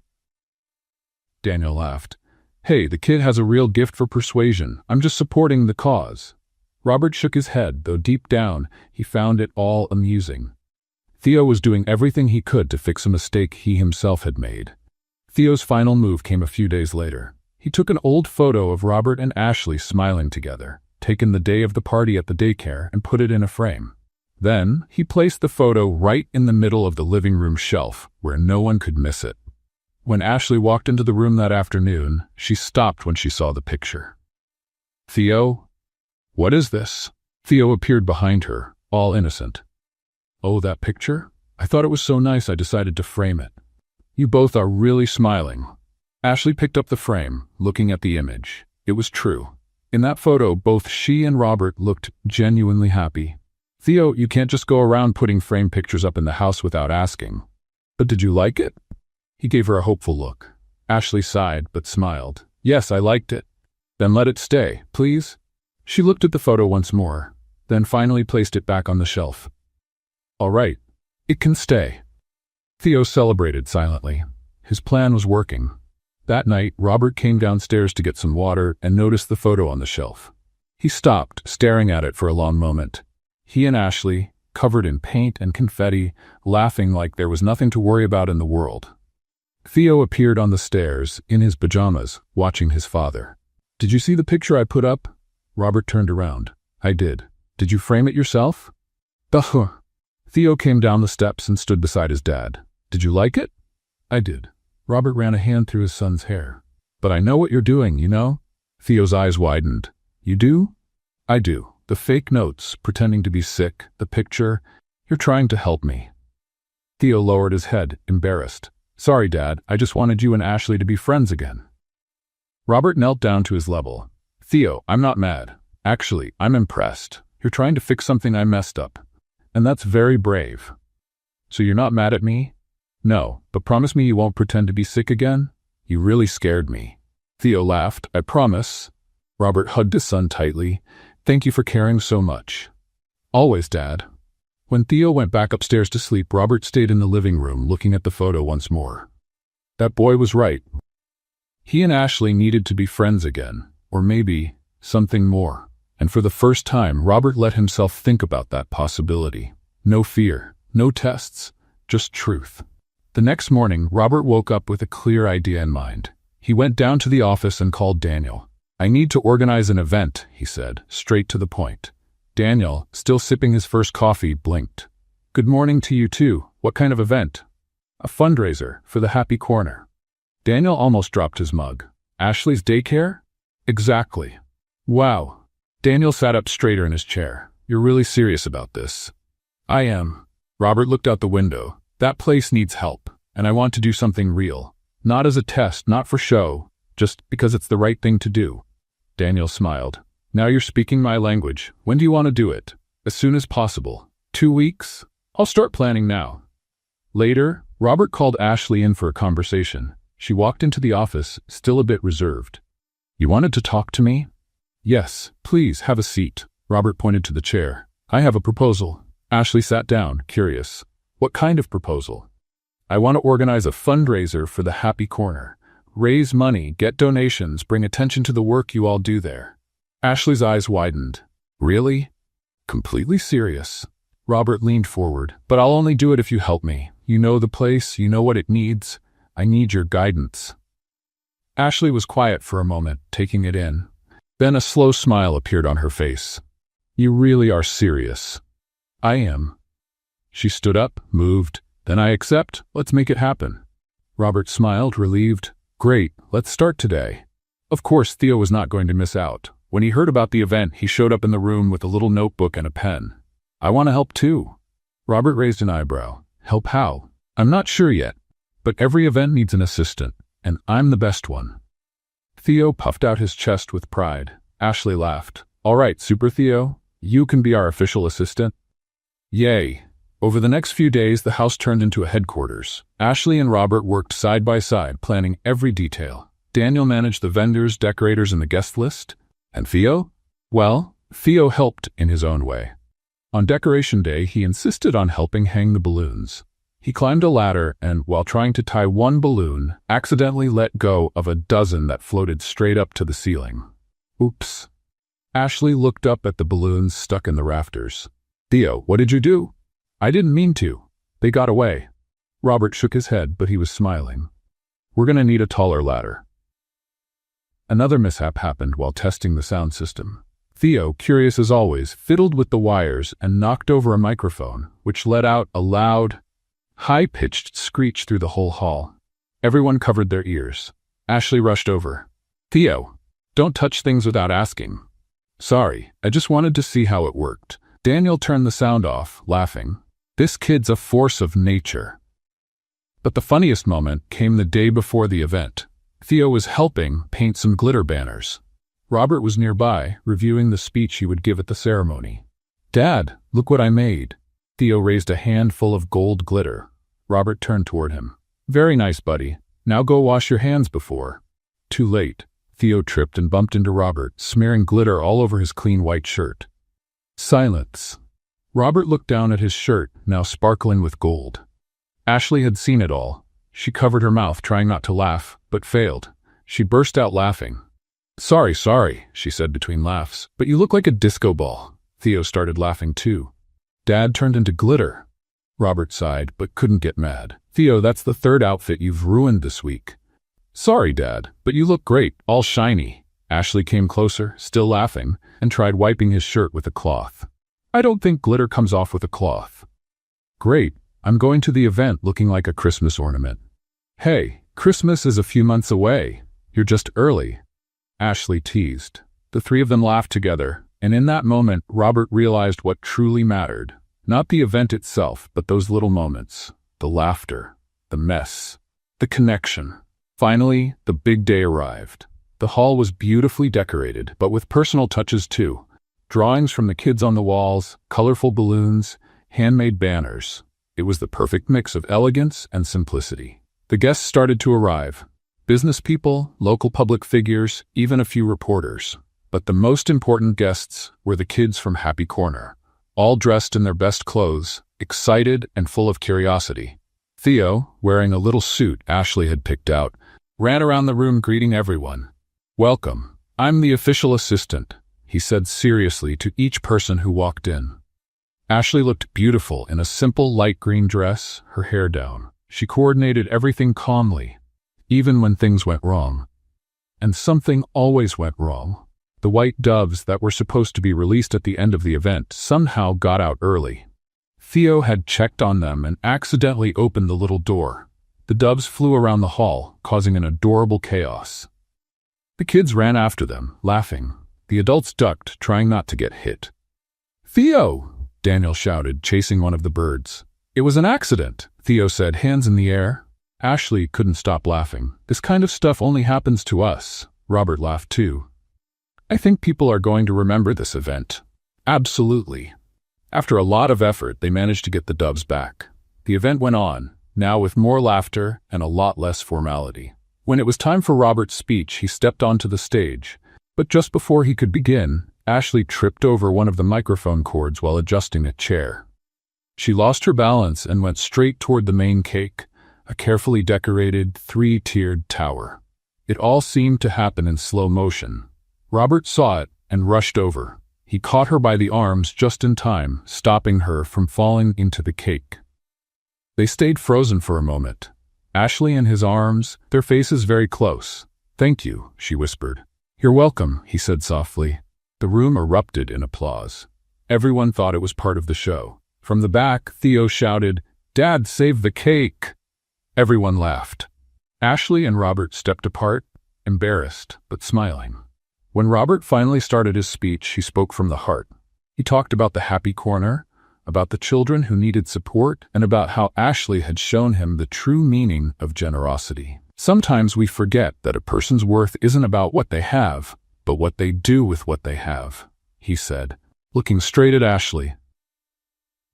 Daniel laughed. "Hey, the kid has a real gift for persuasion. I'm just supporting the cause." Robert shook his head, though deep down, he found it all amusing. Theo was doing everything he could to fix a mistake he himself had made. Theo's final move came a few days later. He took an old photo of Robert and Ashley smiling together, taken the day of the party at the daycare, and put it in a frame. Then, he placed the photo right in the middle of the living room shelf, where no one could miss it. When Ashley walked into the room that afternoon, she stopped when she saw the picture. "Theo? What is this?" Theo appeared behind her, all innocent. "Oh, that picture? I thought it was so nice I decided to frame it." You both are really smiling. Ashley picked up the frame, looking at the image. It was true. In that photo, both she and Robert looked genuinely happy. Theo, you can't just go around putting frame pictures up in the house without asking. But did you like it? He gave her a hopeful look. Ashley sighed, but smiled. Yes, I liked it. Then let it stay, please. She looked at the photo once more, then finally placed it back on the shelf. All right, it can stay. Theo celebrated silently. His plan was working. That night, Robert came downstairs to get some water and noticed the photo on the shelf. He stopped, staring at it for a long moment. He and Ashley, covered in paint and confetti, laughing like there was nothing to worry about in the world. Theo appeared on the stairs, in his pajamas, watching his father. Did you see the picture I put up? Robert turned around. I did. Did you frame it yourself? Duh. Theo came down the steps and stood beside his dad. Did you like it? I did. Robert ran a hand through his son's hair. But I know what you're doing, you know? Theo's eyes widened. You do? I do. The fake notes, pretending to be sick, the picture. You're trying to help me. Theo lowered his head, embarrassed. Sorry, Dad. I just wanted you and Ashley to be friends again. Robert knelt down to his level. Theo, I'm not mad. Actually, I'm impressed. You're trying to fix something I messed up. And that's very brave. So you're not mad at me? No, but promise me you won't pretend to be sick again? You really scared me. Theo laughed. I promise. Robert hugged his son tightly. Thank you for caring so much. Always, Dad. When Theo went back upstairs to sleep, Robert stayed in the living room looking at the photo once more. That boy was right. He and Ashley needed to be friends again, or maybe something more. And for the first time, Robert let himself think about that possibility. No fear, no tests, just truth. The next morning, Robert woke up with a clear idea in mind. He went down to the office and called Daniel. I need to organize an event, he said, straight to the point. Daniel, still sipping his first coffee, blinked. Good morning to you too. What kind of event? A fundraiser for the Happy Corner. Daniel almost dropped his mug. Ashley's daycare? Exactly. Wow. Daniel sat up straighter in his chair. You're really serious about this? I am. Robert looked out the window. That place needs help, and I want to do something real. Not as a test, not for show, just because it's the right thing to do. Daniel smiled. Now you're speaking my language. When do you want to do it? As soon as possible. 2 weeks? I'll start planning now. Later, Robert called Ashley in for a conversation. She walked into the office, still a bit reserved. You wanted to talk to me? Yes, please, have a seat. Robert pointed to the chair. I have a proposal. Ashley sat down, curious. What kind of proposal? I want to organize a fundraiser for the Happy Corner. Raise money, get donations, bring attention to the work you all do there. Ashley's eyes widened. Really? Completely serious. Robert leaned forward. But I'll only do it if you help me. You know the place, you know what it needs. I need your guidance. Ashley was quiet for a moment, taking it in. Then a slow smile appeared on her face. You really are serious. I am. She stood up, moved. Then I accept. Let's make it happen. Robert smiled, relieved. Great, let's start today. Of course, Theo was not going to miss out. When he heard about the event, he showed up in the room with a little notebook and a pen. I want to help too. Robert raised an eyebrow. Help how? I'm not sure yet. But every event needs an assistant, and I'm the best one. Theo puffed out his chest with pride. Ashley laughed. All right, Super Theo, you can be our official assistant. Yay. Over the next few days, the house turned into a headquarters. Ashley and Robert worked side by side, planning every detail. Daniel managed the vendors, decorators, and the guest list. And Theo? Well, Theo helped in his own way. On decoration day, he insisted on helping hang the balloons. He climbed a ladder and, while trying to tie one balloon, accidentally let go of a dozen that floated straight up to the ceiling. Oops. Ashley looked up at the balloons stuck in the rafters. Theo, what did you do? I didn't mean to. They got away. Robert shook his head, but he was smiling. We're going to need a taller ladder. Another mishap happened while testing the sound system. Theo, curious as always, fiddled with the wires and knocked over a microphone, which let out a loud, high-pitched screech through the whole hall. Everyone covered their ears. Ashley rushed over. Theo, don't touch things without asking. Sorry, I just wanted to see how it worked. Daniel turned the sound off, laughing. This kid's a force of nature. But the funniest moment came the day before the event. Theo was helping paint some glitter banners. Robert was nearby, reviewing the speech he would give at the ceremony. "Dad, look what I made." Theo raised a handful of gold glitter. Robert turned toward him. "Very nice, buddy. Now go wash your hands before." Too late. Theo tripped and bumped into Robert, smearing glitter all over his clean white shirt. Silence. Robert looked down at his shirt, now sparkling with gold. Ashley had seen it all. She covered her mouth, trying not to laugh, but failed. She burst out laughing. Sorry, she said between laughs, "but you look like a disco ball." Theo started laughing too. "Dad turned into glitter." Robert sighed, but couldn't get mad. "Theo, that's the third outfit you've ruined this week." "Sorry, Dad, but you look great, all shiny." Ashley came closer, still laughing, and tried wiping his shirt with a cloth. "I don't think glitter comes off with a cloth." "Great, I'm going to the event looking like a Christmas ornament." "Hey, Christmas is a few months away. You're just early," Ashley teased. The three of them laughed together, and in that moment, Robert realized what truly mattered. Not the event itself, but those little moments. The laughter, the mess, the connection. Finally, the big day arrived. The hall was beautifully decorated, but with personal touches too. Drawings from the kids on the walls, colorful balloons, handmade banners. It was the perfect mix of elegance and simplicity. The guests started to arrive. Business people, local public figures, even a few reporters. But the most important guests were the kids from Happy Corner, all dressed in their best clothes, excited and full of curiosity. Theo, wearing a little suit Ashley had picked out, ran around the room greeting everyone. "Welcome. I'm the official assistant," he said seriously to each person who walked in. Ashley looked beautiful in a simple light green dress, her hair down. She coordinated everything calmly, even when things went wrong. And something always went wrong. The white doves that were supposed to be released at the end of the event somehow got out early. Theo had checked on them and accidentally opened the little door. The doves flew around the hall, causing an adorable chaos. The kids ran after them, laughing. The adults ducked, trying not to get hit. "Theo!" Daniel shouted, chasing one of the birds. "It was an accident," Theo said, hands in the air. Ashley couldn't stop laughing. "This kind of stuff only happens to us." Robert laughed too. "I think people are going to remember this event." Absolutely. After a lot of effort, they managed to get the doves back. The event went on, now with more laughter and a lot less formality. When it was time for Robert's speech, he stepped onto the stage. But just before he could begin, Ashley tripped over one of the microphone cords while adjusting a chair. She lost her balance and went straight toward the main cake, a carefully decorated, three-tiered tower. It all seemed to happen in slow motion. Robert saw it and rushed over. He caught her by the arms just in time, stopping her from falling into the cake. They stayed frozen for a moment. Ashley in his arms, their faces very close. "Thank you," she whispered. "You're welcome," he said softly. The room erupted in applause. Everyone thought it was part of the show. From the back, Theo shouted, "Dad, save the cake!" Everyone laughed. Ashley and Robert stepped apart, embarrassed, but smiling. When Robert finally started his speech, he spoke from the heart. He talked about the Happy Corner, about the children who needed support, and about how Ashley had shown him the true meaning of generosity. Sometimes we forget that a person's worth isn't about what they have, but what they do with what they have, he said, looking straight at Ashley.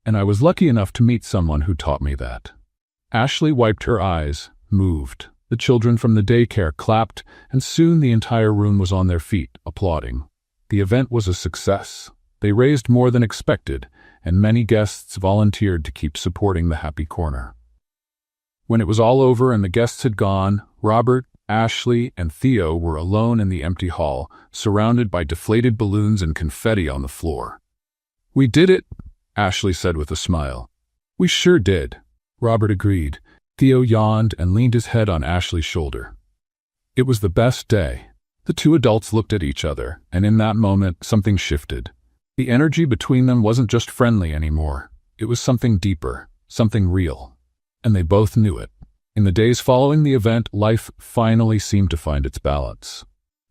And I was lucky enough to meet someone who taught me that. Ashley wiped her eyes, moved. The children from the daycare clapped, and soon the entire room was on their feet, applauding. The event was a success. They raised more than expected, and many guests volunteered to keep supporting the Happy Corner. When it was all over and the guests had gone, Robert, Ashley, and Theo were alone in the empty hall, surrounded by deflated balloons and confetti on the floor. "We did it," Ashley said with a smile. "We sure did," Robert agreed. Theo yawned and leaned his head on Ashley's shoulder. It was the best day. The two adults looked at each other, and in that moment, something shifted. The energy between them wasn't just friendly anymore. It was something deeper, something real. And they both knew it. In the days following the event, life finally seemed to find its balance.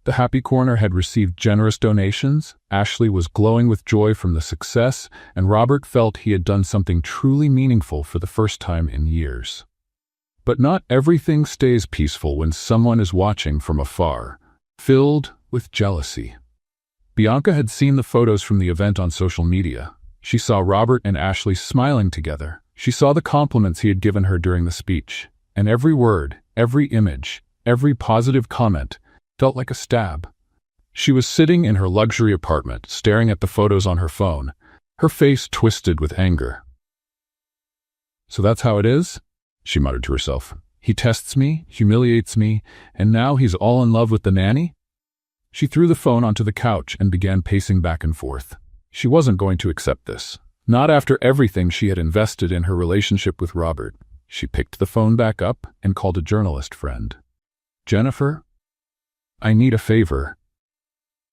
The Happy Corner had received generous donations, Ashley was glowing with joy from the success, and Robert felt he had done something truly meaningful for the first time in years. But not everything stays peaceful when someone is watching from afar, filled with jealousy. Bianca had seen the photos from the event on social media. She saw Robert and Ashley smiling together. She saw the compliments he had given her during the speech. And every word, every image, every positive comment felt like a stab. She was sitting in her luxury apartment, staring at the photos on her phone, her face twisted with anger. "So that's how it is?" she muttered to herself. "He tests me, humiliates me, and now he's all in love with the nanny?" She threw the phone onto the couch and began pacing back and forth. She wasn't going to accept this. Not after everything she had invested in her relationship with Robert. She picked the phone back up and called a journalist friend. "Jennifer, I need a favor."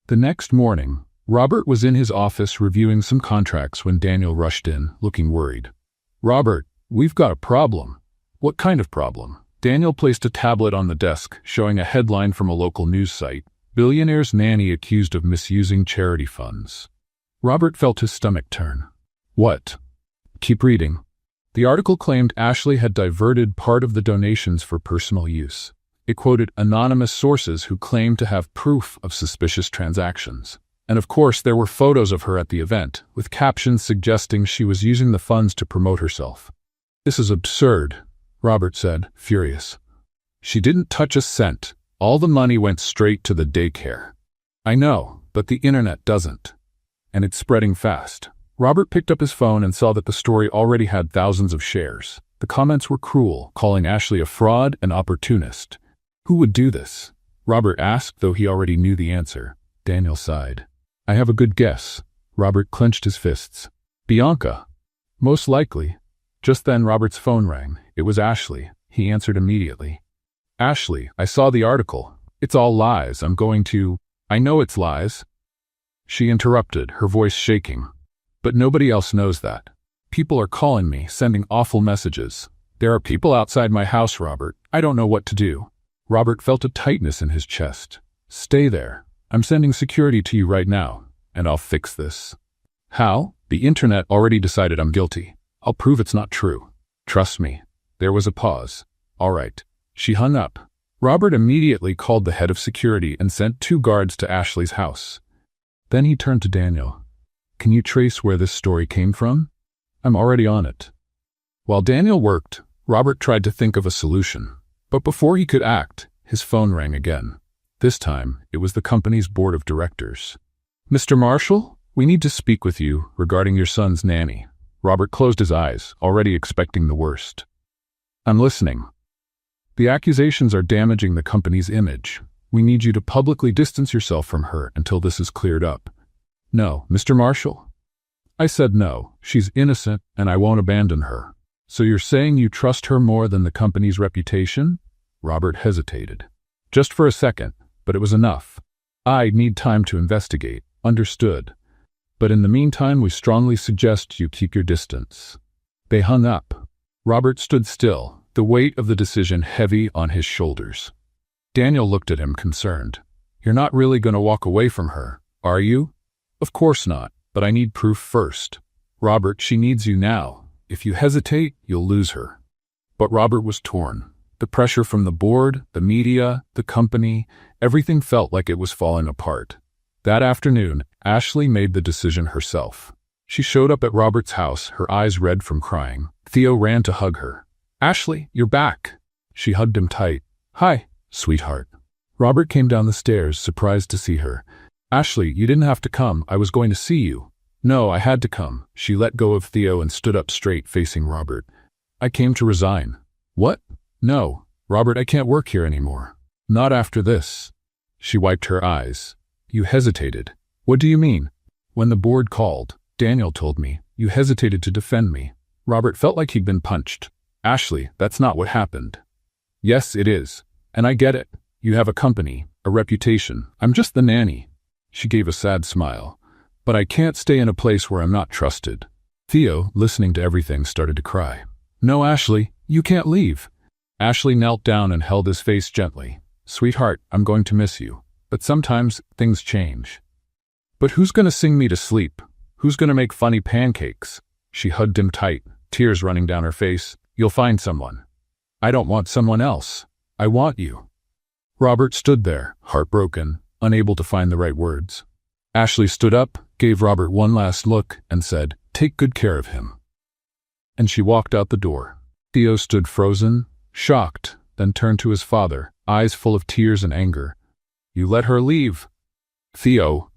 The next morning, Robert was in his office reviewing some contracts when Daniel rushed in, looking worried. "Robert, we've got a problem." "What kind of problem?" Daniel placed a tablet on the desk, showing a headline from a local news site. "Billionaire's nanny accused of misusing charity funds." Robert felt his stomach turn. "What?" "Keep reading." The article claimed Ashley had diverted part of the donations for personal use. It quoted anonymous sources who claimed to have proof of suspicious transactions. And of course, there were photos of her at the event, with captions suggesting she was using the funds to promote herself. "This is absurd," Robert said, furious. "She didn't touch a cent. All the money went straight to the daycare." "I know, but the internet doesn't. And it's spreading fast." Robert picked up his phone and saw that the story already had thousands of shares. The comments were cruel, calling Ashley a fraud and opportunist. "Who would do this?" Robert asked, though he already knew the answer. Daniel sighed. "I have a good guess." Robert clenched his fists. "Bianca." "Most likely." Just then Robert's phone rang. It was Ashley. He answered immediately. "Ashley, I saw the article. It's all lies. I know it's lies." She interrupted, her voice shaking. "But nobody else knows that. People are calling me, sending awful messages. There are people outside my house, Robert. I don't know what to do." Robert felt a tightness in his chest. "Stay there. I'm sending security to you right now, and I'll fix this." "How?" "The internet already decided I'm guilty. I'll prove it's not true. Trust me." There was a pause. "All right." She hung up. Robert immediately called the head of security and sent 2 guards to Ashley's house. Then he turned to Daniel. "Can you trace where this story came from?" "I'm already on it." While Daniel worked, Robert tried to think of a solution. But before he could act, his phone rang again. This time, it was the company's board of directors. "Mr. Marshall, we need to speak with you regarding your son's nanny." Robert closed his eyes, already expecting the worst. "I'm listening." "The accusations are damaging the company's image. We need you to publicly distance yourself from her until this is cleared up." "No, Mr. Marshall." "I said no. She's innocent, and I won't abandon her." "So you're saying you trust her more than the company's reputation?" Robert hesitated. Just for a second, but it was enough. "I need time to investigate." "Understood. But in the meantime, we strongly suggest you keep your distance." They hung up. Robert stood still, the weight of the decision heavy on his shoulders. Daniel looked at him concerned. "You're not really going to walk away from her, are you?" "Of course not, but I need proof first." "Robert, she needs you now. If you hesitate, you'll lose her." But Robert was torn. The pressure from the board, the media, the company, everything felt like it was falling apart. That afternoon, Ashley made the decision herself. She showed up at Robert's house, her eyes red from crying. Theo ran to hug her. "Ashley, you're back." She hugged him tight. "Hi, sweetheart." Robert came down the stairs, surprised to see her. "Ashley, you didn't have to come. I was going to see you." "No, I had to come." She let go of Theo and stood up straight, facing Robert. "I came to resign." "What?" "No, Robert, I can't work here anymore." "Not after this." She wiped her eyes. "You hesitated." "What do you mean?" "When the board called, Daniel told me, you hesitated to defend me." Robert felt like he'd been punched. "Ashley, that's not what happened." "Yes, it is. And I get it. You have a company, a reputation. I'm just the nanny." She gave a sad smile. "But I can't stay in a place where I'm not trusted." Theo, listening to everything, started to cry. "No, Ashley, you can't leave." Ashley knelt down and held his face gently. "Sweetheart, I'm going to miss you. But sometimes things change." "But who's going to sing me to sleep? Who's going to make funny pancakes?" She hugged him tight, tears running down her face. "You'll find someone." I don't want someone else. I want you." Robert stood there, heartbroken, unable to find the right words. Ashley stood up, gave Robert one last look, and said, "Take good care of him." And she walked out the door. Theo stood frozen, shocked, then turned to his father, eyes full of tears and anger. "You let her leave." "Theo,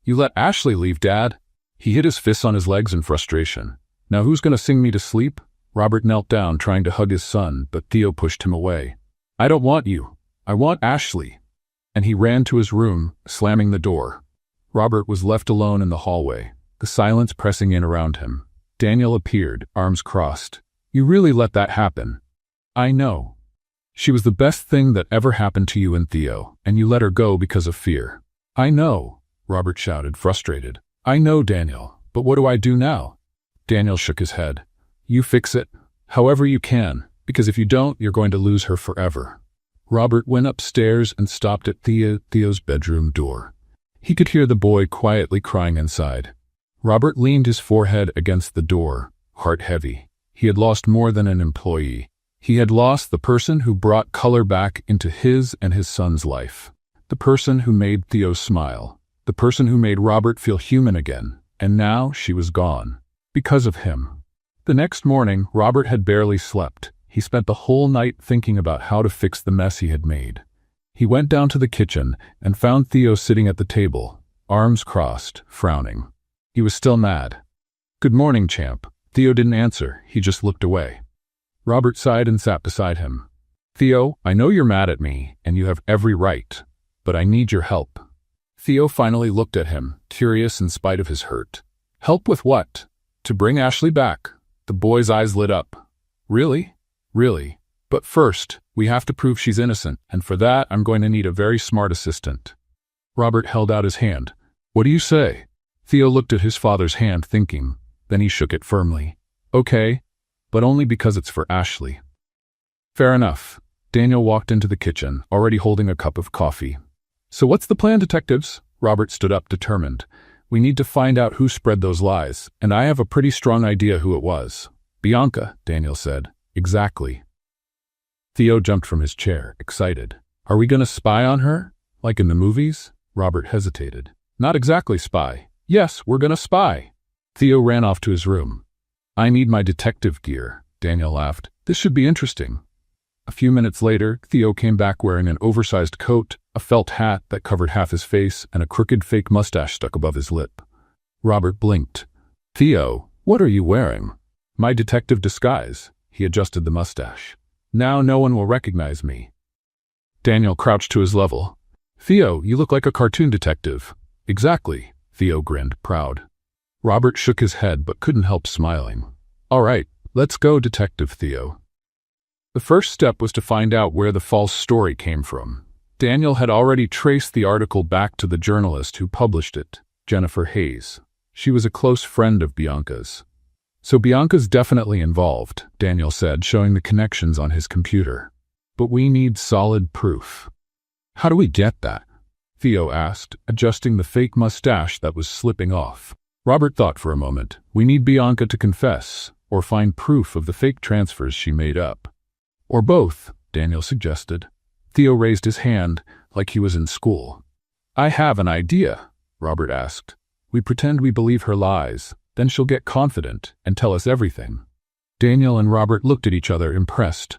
you let Ashley leave, Dad?" He hit his fists on his legs in frustration. "Now who's going to sing me to sleep?" Robert knelt down, trying to hug his son, but Theo pushed him away. "I don't want you. I want Ashley." And he ran to his room, slamming the door. Robert was left alone in the hallway, the silence pressing in around him. Daniel appeared, arms crossed. "You really let that happen." "I know. She was the best thing that ever happened to you and Theo, and you let her go because of fear." "I know," Robert shouted, frustrated. "I know, Daniel, but what do I do now?" Daniel shook his head. "You fix it, however you can, because if you don't, you're going to lose her forever." Robert went upstairs and stopped at Theo's bedroom door. He could hear the boy quietly crying inside. Robert leaned his forehead against the door, heart heavy. He had lost more than an employee. He had lost the person who brought color back into his and his son's life. The person who made Theo smile. The person who made Robert feel human again. And now she was gone. Because of him. The next morning, Robert had barely slept. He spent the whole night thinking about how to fix the mess he had made. He went down to the kitchen and found Theo sitting at the table, arms crossed, frowning. He was still mad. "Good morning, champ." Theo didn't answer, he just looked away. Robert sighed and sat beside him. "Theo, I know you're mad at me, and you have every right, but I need your help." Theo finally looked at him, curious in spite of his hurt. "Help with what?" "To bring Ashley back." The boy's eyes lit up. "Really? Really? But first, we have to prove she's innocent, and for that I'm going to need a very smart assistant." Robert held out his hand. "What do you say?" Theo looked at his father's hand, thinking. Then he shook it firmly. "Okay, but only because it's for Ashley." "Fair enough." Daniel walked into the kitchen, already holding a cup of coffee. "So what's the plan, detectives?" Robert stood up, determined. "We need to find out who spread those lies, and I have a pretty strong idea who it was." "Bianca," Daniel said. "Exactly." Theo jumped from his chair, excited. "Are we going to spy on her? Like in the movies?" Robert hesitated. "Not exactly spy." "Yes, we're going to spy." Theo ran off to his room. "I need my detective gear," Daniel laughed. "This should be interesting." A few minutes later, Theo came back wearing an oversized coat, a felt hat that covered half his face, and a crooked fake mustache stuck above his lip. Robert blinked. "Theo, what are you wearing?" "My detective disguise." He adjusted the mustache. "Now no one will recognize me." Daniel crouched to his level. "Theo, you look like a cartoon detective." "Exactly." Theo grinned, proud. Robert shook his head but couldn't help smiling. "All right, let's go, Detective Theo." The first step was to find out where the false story came from. Daniel had already traced the article back to the journalist who published it, Jennifer Hayes. She was a close friend of Bianca's. "So Bianca's definitely involved," Daniel said, showing the connections on his computer. "But we need solid proof." "How do we get that?" Theo asked, adjusting the fake mustache that was slipping off. Robert thought for a moment. "We need Bianca to confess, or find proof of the fake transfers she made up." "Or both," Daniel suggested. Theo raised his hand, like he was in school. "I have an idea," Robert asked. "We pretend we believe her lies, then she'll get confident and tell us everything." Daniel and Robert looked at each other, impressed.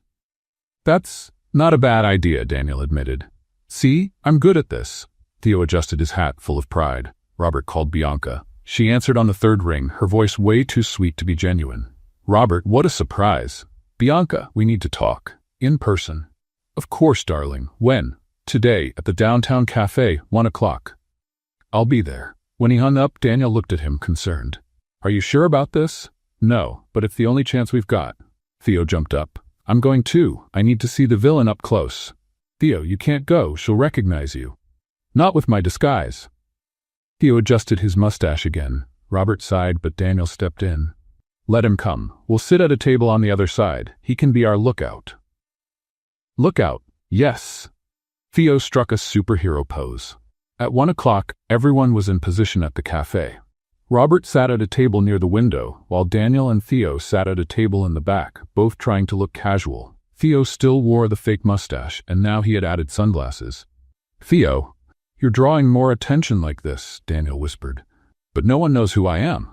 "That's not a bad idea," Daniel admitted. "See, I'm good at this." Theo adjusted his hat, full of pride. Robert called Bianca. She answered on the third ring, her voice way too sweet to be genuine. "Robert, what a surprise." "Bianca, we need to talk. In person." "Of course, darling. When?" "Today, at the downtown cafe, 1 o'clock. "I'll be there." When he hung up, Daniel looked at him, concerned. "Are you sure about this?" "No, but it's the only chance we've got." Theo jumped up. "I'm going too. I need to see the villain up close." "Theo, you can't go. She'll recognize you." "Not with my disguise." Theo adjusted his mustache again. Robert sighed, but Daniel stepped in. "Let him come. We'll sit at a table on the other side. He can be our lookout." "Lookout, yes." Theo struck a superhero pose. At 1 o'clock, everyone was in position at the cafe. Robert sat at a table near the window, while Daniel and Theo sat at a table in the back, both trying to look casual. Theo still wore the fake mustache, and now he had added sunglasses. "Theo, you're drawing more attention like this," Daniel whispered. "But no one knows who I am."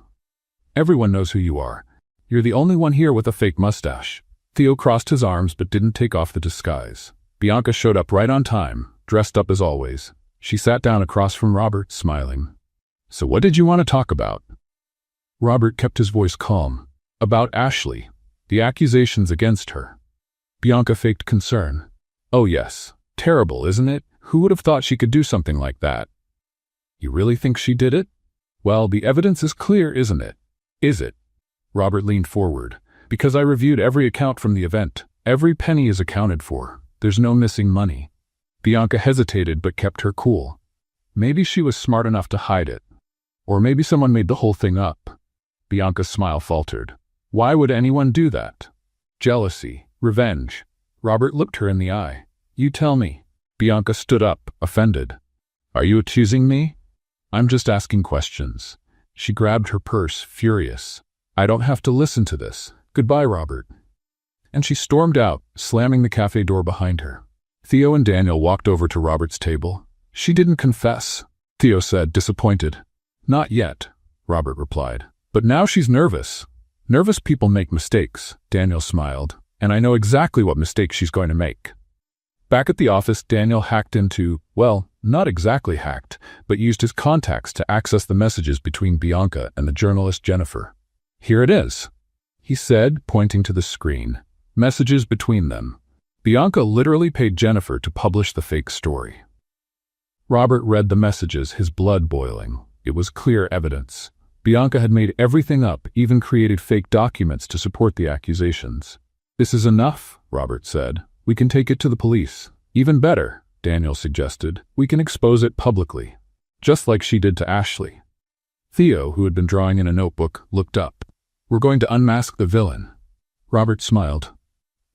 "Everyone knows who you are. You're the only one here with a fake mustache." Theo crossed his arms but didn't take off the disguise. Bianca showed up right on time, dressed up as always. She sat down across from Robert, smiling. "So what did you want to talk about?" Robert kept his voice calm. "About Ashley. The accusations against her." Bianca faked concern. "Oh yes. Terrible, isn't it? Who would have thought she could do something like that?" "You really think she did it?" "Well, the evidence is clear, isn't it?" "Is it?" Robert leaned forward. "Because I reviewed every account from the event. Every penny is accounted for. There's no missing money." Bianca hesitated but kept her cool. Maybe she was smart enough to hide it. Or maybe someone made the whole thing up. Bianca's smile faltered. Why would anyone do that? Jealousy. Revenge. Robert looked her in the eye. "You tell me." Bianca stood up, offended. "Are you accusing me?" "I'm just asking questions." She grabbed her purse, furious. "I don't have to listen to this. Goodbye, Robert." And she stormed out, slamming the cafe door behind her. Theo and Daniel walked over to Robert's table. "She didn't confess," Theo said, disappointed. "Not yet," Robert replied. "But now she's nervous." "Nervous people make mistakes," Daniel smiled. "And I know exactly what mistake she's going to make." Back at the office, Daniel hacked into, well, not exactly hacked, but used his contacts to access the messages between Bianca and the journalist Jennifer. "Here it is," he said, pointing to the screen. Messages between them. Bianca literally paid Jennifer to publish the fake story. Robert read the messages, his blood boiling. It was clear evidence. Bianca had made everything up, even created fake documents to support the accusations. "This is enough," Robert said. "We can take it to the police." "Even better," Daniel suggested. "We can expose it publicly, just like she did to Ashley." Theo, who had been drawing in a notebook, looked up. "We're going to unmask the villain." Robert smiled.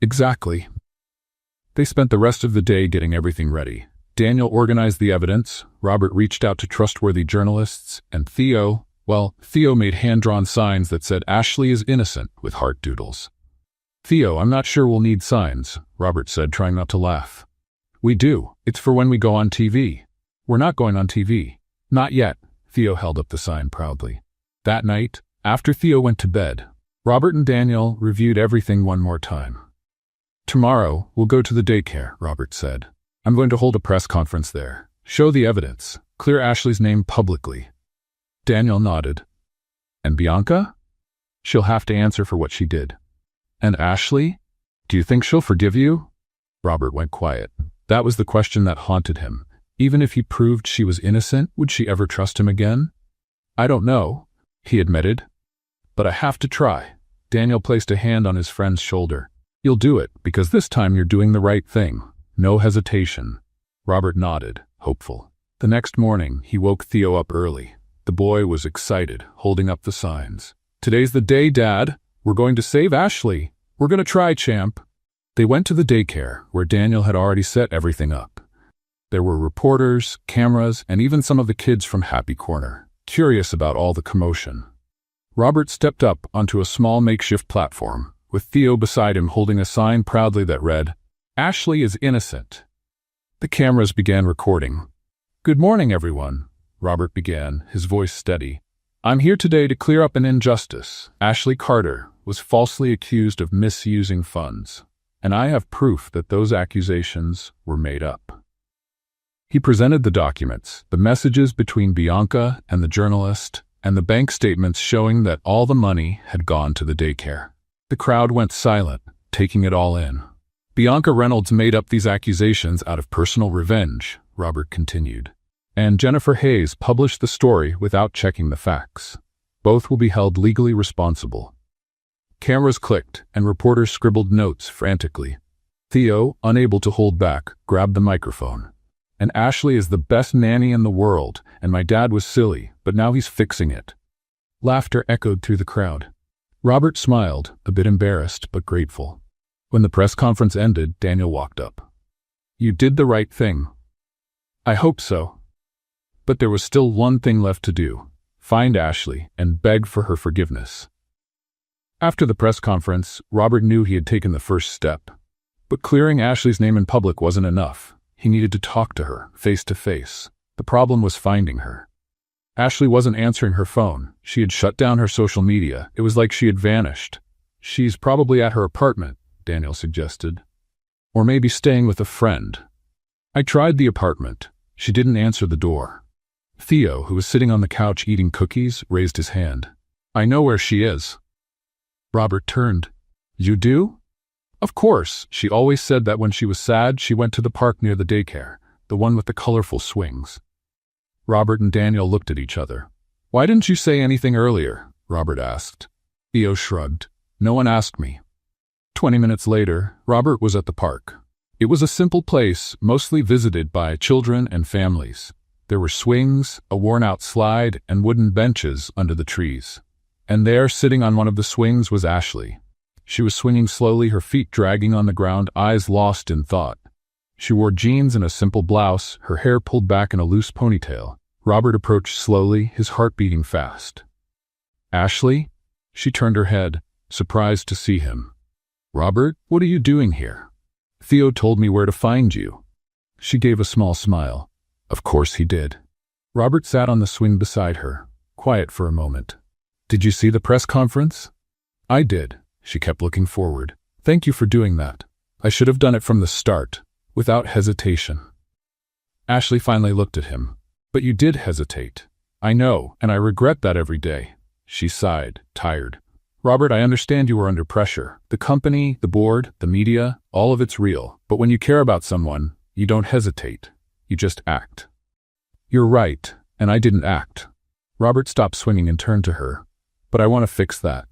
"Exactly." They spent the rest of the day getting everything ready. Daniel organized the evidence, Robert reached out to trustworthy journalists, and Theo made hand-drawn signs that said Ashley is innocent with heart doodles. "Theo, I'm not sure we'll need signs," Robert said, trying not to laugh. "We do. It's for when we go on TV." "We're not going on TV." "Not yet," Theo held up the sign proudly. That night, after Theo went to bed, Robert and Daniel reviewed everything one more time. "Tomorrow, we'll go to the daycare," Robert said. "I'm going to hold a press conference there. Show the evidence. Clear Ashley's name publicly." Daniel nodded. "And Bianca? She'll have to answer for what she did." "And Ashley? Do you think she'll forgive you?" Robert went quiet. That was the question that haunted him. Even if he proved she was innocent, would she ever trust him again? "I don't know," he admitted. "But I have to try." Daniel placed a hand on his friend's shoulder. "You'll do it, because this time you're doing the right thing. No hesitation." Robert nodded, hopeful. The next morning, he woke Theo up early. The boy was excited, holding up the signs. "Today's the day, Dad. We're going to save Ashley. We're going to try, champ." They went to the daycare, where Daniel had already set everything up. There were reporters, cameras, and even some of the kids from Happy Corner, curious about all the commotion. Robert stepped up onto a small makeshift platform, with Theo beside him holding a sign proudly that read, "Ashley is innocent." The cameras began recording. "Good morning, everyone," Robert began, his voice steady. "I'm here today to clear up an injustice. Ashley Carter was falsely accused of misusing funds, and I have proof that those accusations were made up." He presented the documents, the messages between Bianca and the journalist, and the bank statements showing that all the money had gone to the daycare. The crowd went silent, taking it all in. "Bianca Reynolds made up these accusations out of personal revenge," Robert continued. "And Jennifer Hayes published the story without checking the facts. Both will be held legally responsible." Cameras clicked, and reporters scribbled notes frantically. Theo, unable to hold back, grabbed the microphone. "And Ashley is the best nanny in the world, and my dad was silly, but now he's fixing it." Laughter echoed through the crowd. Robert smiled, a bit embarrassed but grateful. When the press conference ended, Daniel walked up. "You did the right thing." "I hope so." But there was still one thing left to do: find Ashley and beg for her forgiveness. After the press conference, Robert knew he had taken the first step. But clearing Ashley's name in public wasn't enough. He needed to talk to her, face to face. The problem was finding her. Ashley wasn't answering her phone. She had shut down her social media. It was like she had vanished. She's probably at her apartment, Daniel suggested. Or maybe staying with a friend. I tried the apartment. She didn't answer the door. Theo, who was sitting on the couch eating cookies, raised his hand. I know where she is. Robert turned. You do? Of course. She always said that when she was sad, she went to the park near the daycare, the one with the colorful swings. Robert and Daniel looked at each other. Why didn't you say anything earlier? Robert asked. Theo shrugged. No one asked me. 20 minutes later, Robert was at the park. It was a simple place, mostly visited by children and families. There were swings, a worn-out slide, and wooden benches under the trees. And there, sitting on one of the swings, was Ashley. She was swinging slowly, her feet dragging on the ground, eyes lost in thought. She wore jeans and a simple blouse, her hair pulled back in a loose ponytail. Robert approached slowly, his heart beating fast. Ashley? She turned her head, surprised to see him. Robert, what are you doing here? Theo told me where to find you. She gave a small smile. Of course he did. Robert sat on the swing beside her, quiet for a moment. Did you see the press conference? I did. She kept looking forward. Thank you for doing that. I should have done it from the start, without hesitation. Ashley finally looked at him. But you did hesitate. I know, and I regret that every day. She sighed, tired. Robert, I understand you were under pressure. The company, the board, the media, all of it's real. But when you care about someone, you don't hesitate. You just act. You're right, and I didn't act. Robert stopped swinging and turned to her. But I want to fix that.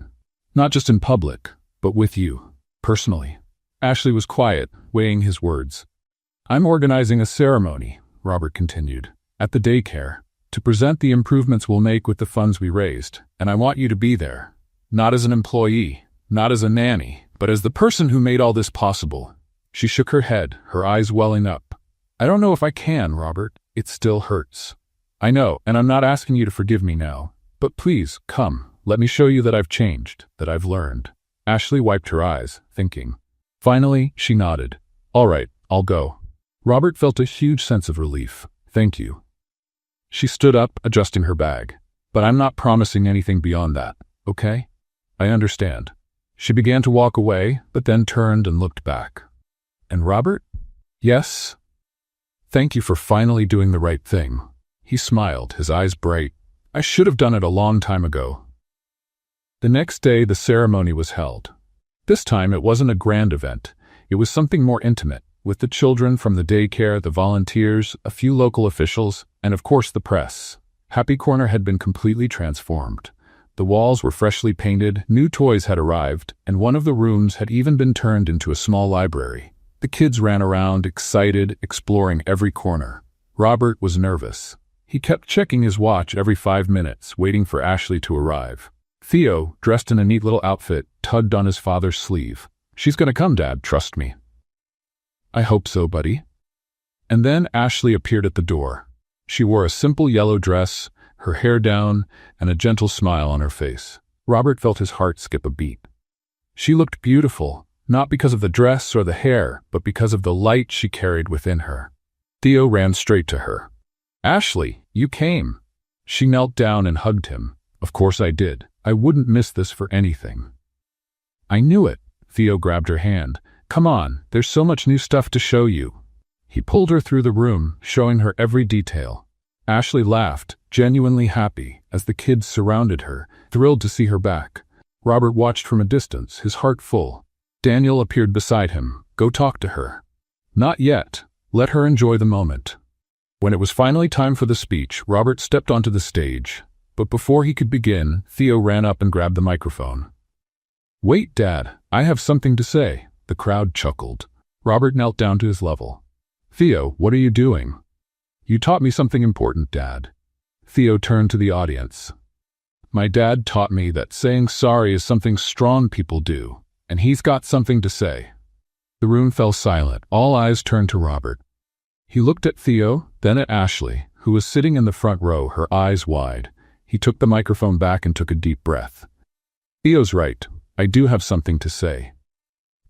Not just in public, but with you, personally. Ashley was quiet, weighing his words. I'm organizing a ceremony, Robert continued, at the daycare, to present the improvements we'll make with the funds we raised, and I want you to be there. Not as an employee, not as a nanny, but as the person who made all this possible. She shook her head, her eyes welling up. I don't know if I can, Robert. It still hurts. I know, and I'm not asking you to forgive me now. But please, come. Let me show you that I've changed, that I've learned. Ashley wiped her eyes, thinking. Finally, she nodded. All right, I'll go. Robert felt a huge sense of relief. Thank you. She stood up, adjusting her bag. But I'm not promising anything beyond that, okay? I understand. She began to walk away, but then turned and looked back. And Robert? Yes? Thank you for finally doing the right thing. He smiled, his eyes bright. I should have done it a long time ago. The next day, the ceremony was held. This time, it wasn't a grand event. It was something more intimate, with the children from the daycare, the volunteers, a few local officials, and of course the press. Happy Corner had been completely transformed. The walls were freshly painted, new toys had arrived, and one of the rooms had even been turned into a small library. The kids ran around, excited, exploring every corner. Robert was nervous. He kept checking his watch every 5 minutes, waiting for Ashley to arrive. Theo, dressed in a neat little outfit, tugged on his father's sleeve. She's gonna come, Dad, trust me. I hope so, buddy. And then Ashley appeared at the door. She wore a simple yellow dress, her hair down, and a gentle smile on her face. Robert felt his heart skip a beat. She looked beautiful, not because of the dress or the hair, but because of the light she carried within her. Theo ran straight to her. Ashley, you came. She knelt down and hugged him. Of course I did. I wouldn't miss this for anything. I knew it. Theo grabbed her hand. Come on, there's so much new stuff to show you. He pulled her through the room, showing her every detail. Ashley laughed, genuinely happy, as the kids surrounded her, thrilled to see her back. Robert watched from a distance, his heart full. Daniel appeared beside him. Go talk to her. Not yet. Let her enjoy the moment. When it was finally time for the speech, Robert stepped onto the stage. But before he could begin, Theo ran up and grabbed the microphone. Wait, Dad, I have something to say. The crowd chuckled. Robert knelt down to his level. Theo, what are you doing? You taught me something important, Dad. Theo turned to the audience. My dad taught me that saying sorry is something strong people do, and he's got something to say. The room fell silent. All eyes turned to Robert. He looked at Theo, then at Ashley, who was sitting in the front row, her eyes wide. He took the microphone back and took a deep breath. Theo's right. I do have something to say.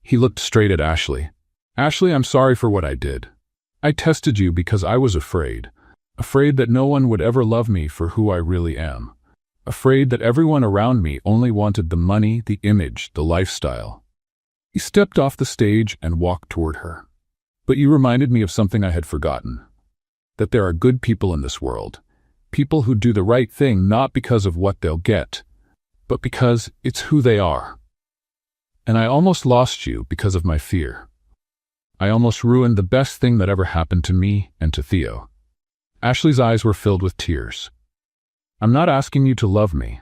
He looked straight at Ashley. Ashley, I'm sorry for what I did. I tested you because I was afraid. Afraid that no one would ever love me for who I really am. Afraid that everyone around me only wanted the money, the image, the lifestyle. He stepped off the stage and walked toward her. But you reminded me of something I had forgotten. That there are good people in this world. People who do the right thing not because of what they'll get, but because it's who they are. And I almost lost you because of my fear. I almost ruined the best thing that ever happened to me and to Theo. Ashley's eyes were filled with tears. I'm not asking you to love me.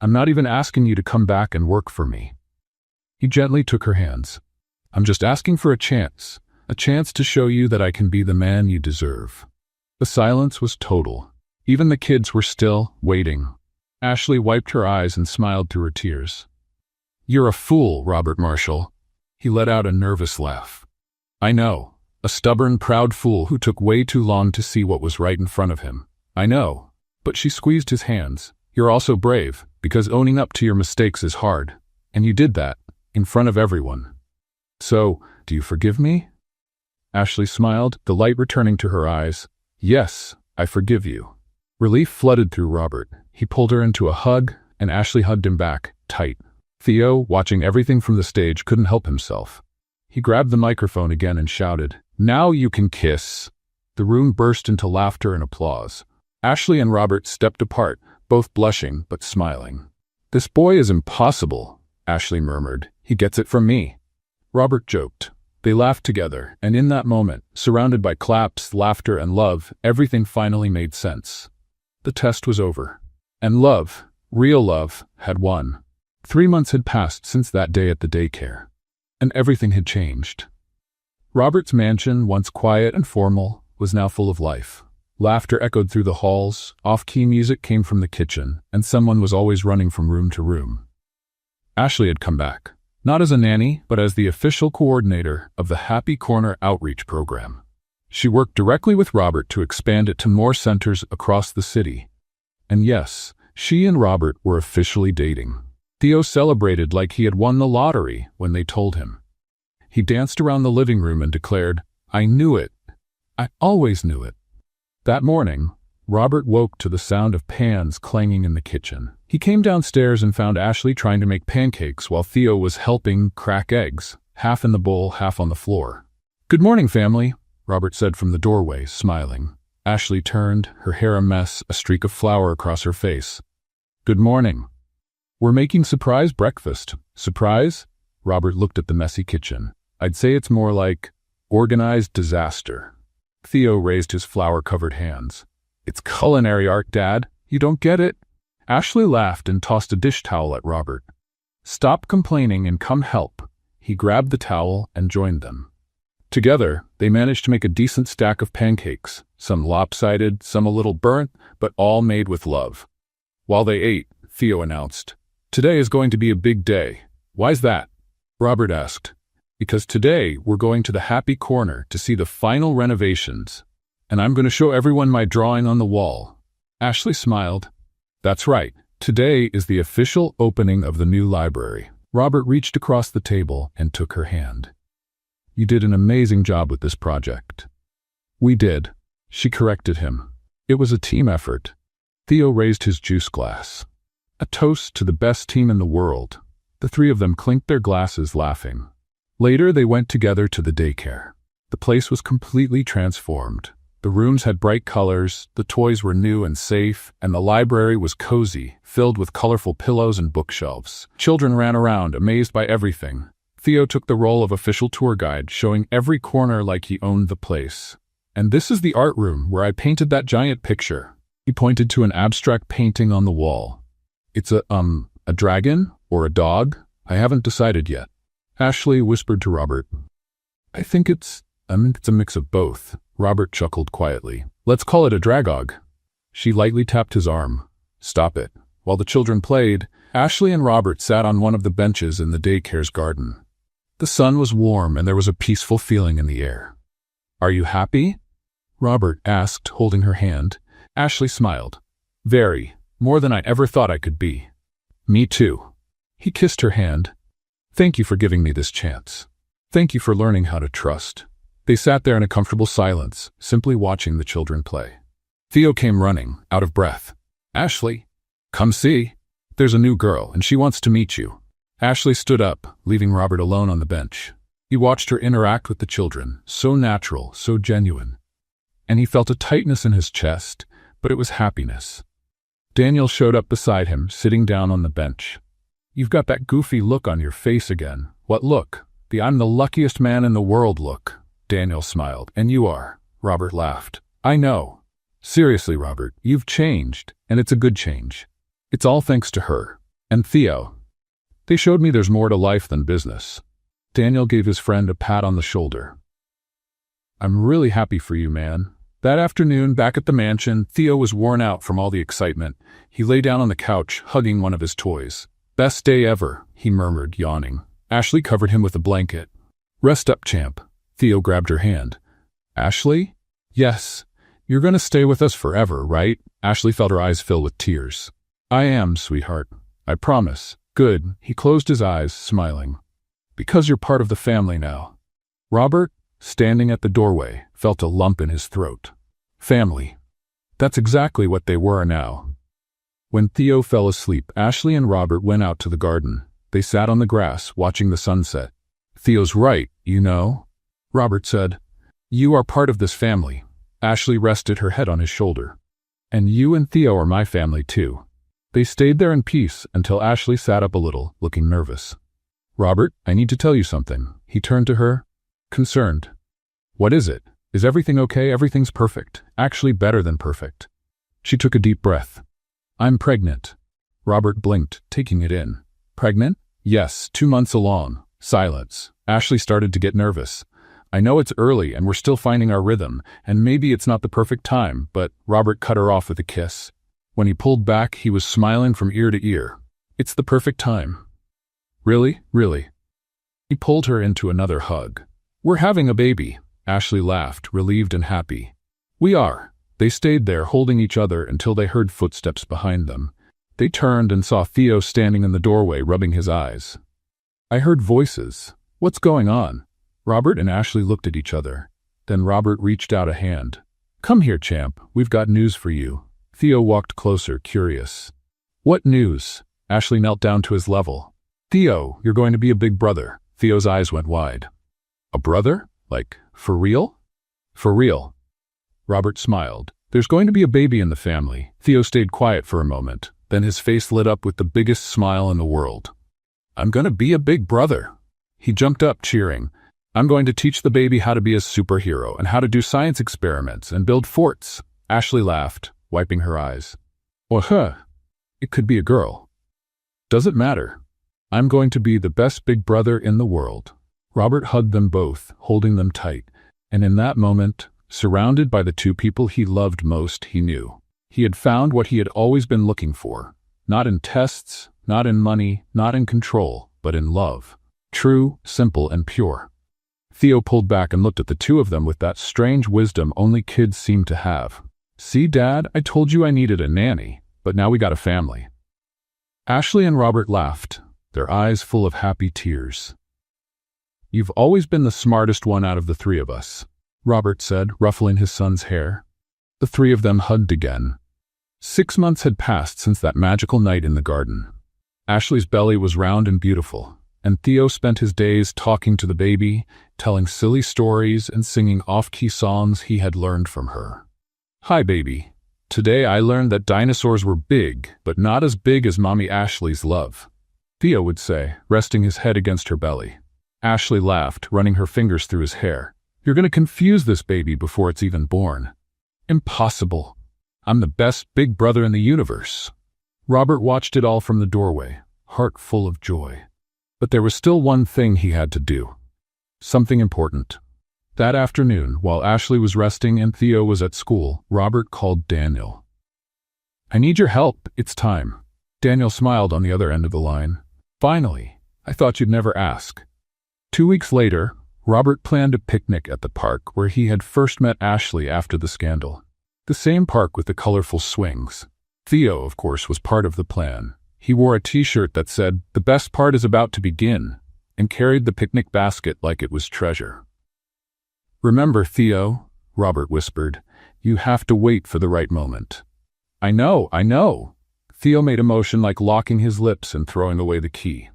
I'm not even asking you to come back and work for me. He gently took her hands. I'm just asking for a chance to show you that I can be the man you deserve. The silence was total. Even the kids were still, waiting. Ashley wiped her eyes and smiled through her tears. You're a fool, Robert Marshall. He let out a nervous laugh. I know. A stubborn, proud fool who took way too long to see what was right in front of him. I know. But she squeezed his hands. You're also brave, because owning up to your mistakes is hard. And you did that, in front of everyone. So, do you forgive me? Ashley smiled, the light returning to her eyes. Yes, I forgive you. Relief flooded through Robert. He pulled her into a hug, and Ashley hugged him back, tight. Theo, watching everything from the stage, couldn't help himself. He grabbed the microphone again and shouted, Now you can kiss. The room burst into laughter and applause. Ashley and Robert stepped apart, both blushing but smiling. This boy is impossible, Ashley murmured. He gets it from me. Robert joked. They laughed together, and in that moment, surrounded by claps, laughter, and love, everything finally made sense. The test was over. And love, real love, had won. 3 months had passed since that day at the daycare. And everything had changed. Robert's mansion, once quiet and formal, was now full of life. Laughter echoed through the halls, off-key music came from the kitchen, and someone was always running from room to room. Ashley had come back, not as a nanny, but as the official coordinator of the Happy Corner Outreach Program. She worked directly with Robert to expand it to more centers across the city. And yes, she and Robert were officially dating. Theo celebrated like he had won the lottery when they told him. He danced around the living room and declared, I knew it. I always knew it. That morning, Robert woke to the sound of pans clanging in the kitchen. He came downstairs and found Ashley trying to make pancakes while Theo was helping crack eggs, half in the bowl, half on the floor. Good morning, family, Robert said from the doorway, smiling. Ashley turned, her hair a mess, a streak of flour across her face. Good morning. We're making surprise breakfast. Surprise? Robert looked at the messy kitchen. I'd say it's more like organized disaster. Theo raised his flour-covered hands. It's culinary art, Dad. You don't get it? Ashley laughed and tossed a dish towel at Robert. Stop complaining and come help. He grabbed the towel and joined them. Together, they managed to make a decent stack of pancakes, some lopsided, some a little burnt, but all made with love. While they ate, Theo announced, Today is going to be a big day. Why's that? Robert asked. Because today we're going to the Happy Corner to see the final renovations, and I'm going to show everyone my drawing on the wall. Ashley smiled. That's right. Today is the official opening of the new library. Robert reached across the table and took her hand. You did an amazing job with this project. We did. She corrected him. It was a team effort. Theo raised his juice glass. A toast to the best team in the world. The three of them clinked their glasses, laughing. Later, they went together to the daycare. The place was completely transformed. The rooms had bright colors, the toys were new and safe, and the library was cozy, filled with colorful pillows and bookshelves. Children ran around, amazed by everything. Theo took the role of official tour guide, showing every corner like he owned the place. And this is the art room where I painted that giant picture. He pointed to an abstract painting on the wall. It's a dragon or a dog? I haven't decided yet. Ashley whispered to Robert. I think it's a mix of both. Robert chuckled quietly. Let's call it a dragog. She lightly tapped his arm. Stop it. While the children played, Ashley and Robert sat on one of the benches in the daycare's garden. The sun was warm and there was a peaceful feeling in the air. Are you happy? Robert asked, holding her hand. Ashley smiled. Very. More than I ever thought I could be. Me too. He kissed her hand. Thank you for giving me this chance. Thank you for learning how to trust. They sat there in a comfortable silence, simply watching the children play. Theo came running, out of breath. Ashley, come see. There's a new girl, and she wants to meet you. Ashley stood up, leaving Robert alone on the bench. He watched her interact with the children, so natural, so genuine. And he felt a tightness in his chest, but it was happiness. Daniel showed up beside him, sitting down on the bench. You've got that goofy look on your face again. What look? The I'm the luckiest man in the world look. Daniel smiled. And you are. Robert laughed. I know. Seriously, Robert, you've changed, and it's a good change. It's all thanks to her. And Theo. They showed me there's more to life than business. Daniel gave his friend a pat on the shoulder. I'm really happy for you, man. That afternoon, back at the mansion, Theo was worn out from all the excitement. He lay down on the couch, hugging one of his toys. Best day ever, he murmured, yawning. Ashley covered him with a blanket. Rest up, champ. Theo grabbed her hand. Ashley? Yes. You're going to stay with us forever, right? Ashley felt her eyes fill with tears. I am, sweetheart. I promise. Good. He closed his eyes, smiling. Because you're part of the family now. Robert, standing at the doorway, felt a lump in his throat. Family. That's exactly what they were now. When Theo fell asleep, Ashley and Robert went out to the garden. They sat on the grass, watching the sunset. Theo's right, you know, Robert said. You are part of this family. Ashley rested her head on his shoulder. And you and Theo are my family too. They stayed there in peace until Ashley sat up a little, looking nervous. Robert, I need to tell you something. He turned to her, concerned. What is it? Is everything okay? Everything's perfect. Actually better than perfect. She took a deep breath. I'm pregnant. Robert blinked, taking it in. Pregnant? Yes, 2 months along. Silence. Ashley started to get nervous. I know it's early and we're still finding our rhythm, and maybe it's not the perfect time, but Robert cut her off with a kiss. When he pulled back, he was smiling from ear to ear. It's the perfect time. Really? Really? He pulled her into another hug. We're having a baby. Ashley laughed, relieved and happy. We are. They stayed there holding each other until they heard footsteps behind them. They turned and saw Theo standing in the doorway, rubbing his eyes. I heard voices. What's going on? Robert and Ashley looked at each other. Then Robert reached out a hand. Come here, champ. We've got news for you. Theo walked closer, curious. What news? Ashley knelt down to his level. Theo, you're going to be a big brother. Theo's eyes went wide. A brother? Like, for real? For real. Robert smiled. There's going to be a baby in the family. Theo stayed quiet for a moment. Then his face lit up with the biggest smile in the world. I'm going to be a big brother. He jumped up, cheering. I'm going to teach the baby how to be a superhero and how to do science experiments and build forts. Ashley laughed, wiping her eyes. It could be a girl. Does it matter? I'm going to be the best big brother in the world. Robert hugged them both, holding them tight. And in that moment, surrounded by the two people he loved most, he knew. He had found what he had always been looking for. Not in tests, not in money, not in control, but in love. True, simple, and pure. Theo pulled back and looked at the two of them with that strange wisdom only kids seem to have. See, Dad, I told you I needed a nanny, but now we got a family. Ashley and Robert laughed, their eyes full of happy tears. You've always been the smartest one out of the three of us, Robert said, ruffling his son's hair. The three of them hugged again. 6 months had passed since that magical night in the garden. Ashley's belly was round and beautiful, and Theo spent his days talking to the baby, telling silly stories and singing off-key songs he had learned from her. Hi, baby. Today I learned that dinosaurs were big, but not as big as Mommy Ashley's love, Theo would say, resting his head against her belly. Ashley laughed, running her fingers through his hair. You're going to confuse this baby before it's even born. Impossible. I'm the best big brother in the universe. Robert watched it all from the doorway, heart full of joy. But there was still one thing he had to do. Something important. That afternoon, while Ashley was resting and Theo was at school, Robert called Daniel. I need your help. It's time. Daniel smiled on the other end of the line. Finally. I thought you'd never ask. 2 weeks later, Robert planned a picnic at the park where he had first met Ashley after the scandal. The same park with the colorful swings. Theo, of course, was part of the plan. He wore a t-shirt that said, "The best part is about to begin." and carried the picnic basket like it was treasure. "Remember, Theo," Robert whispered, "you have to wait for the right moment." I know. Theo made a motion like locking his lips and throwing away the key.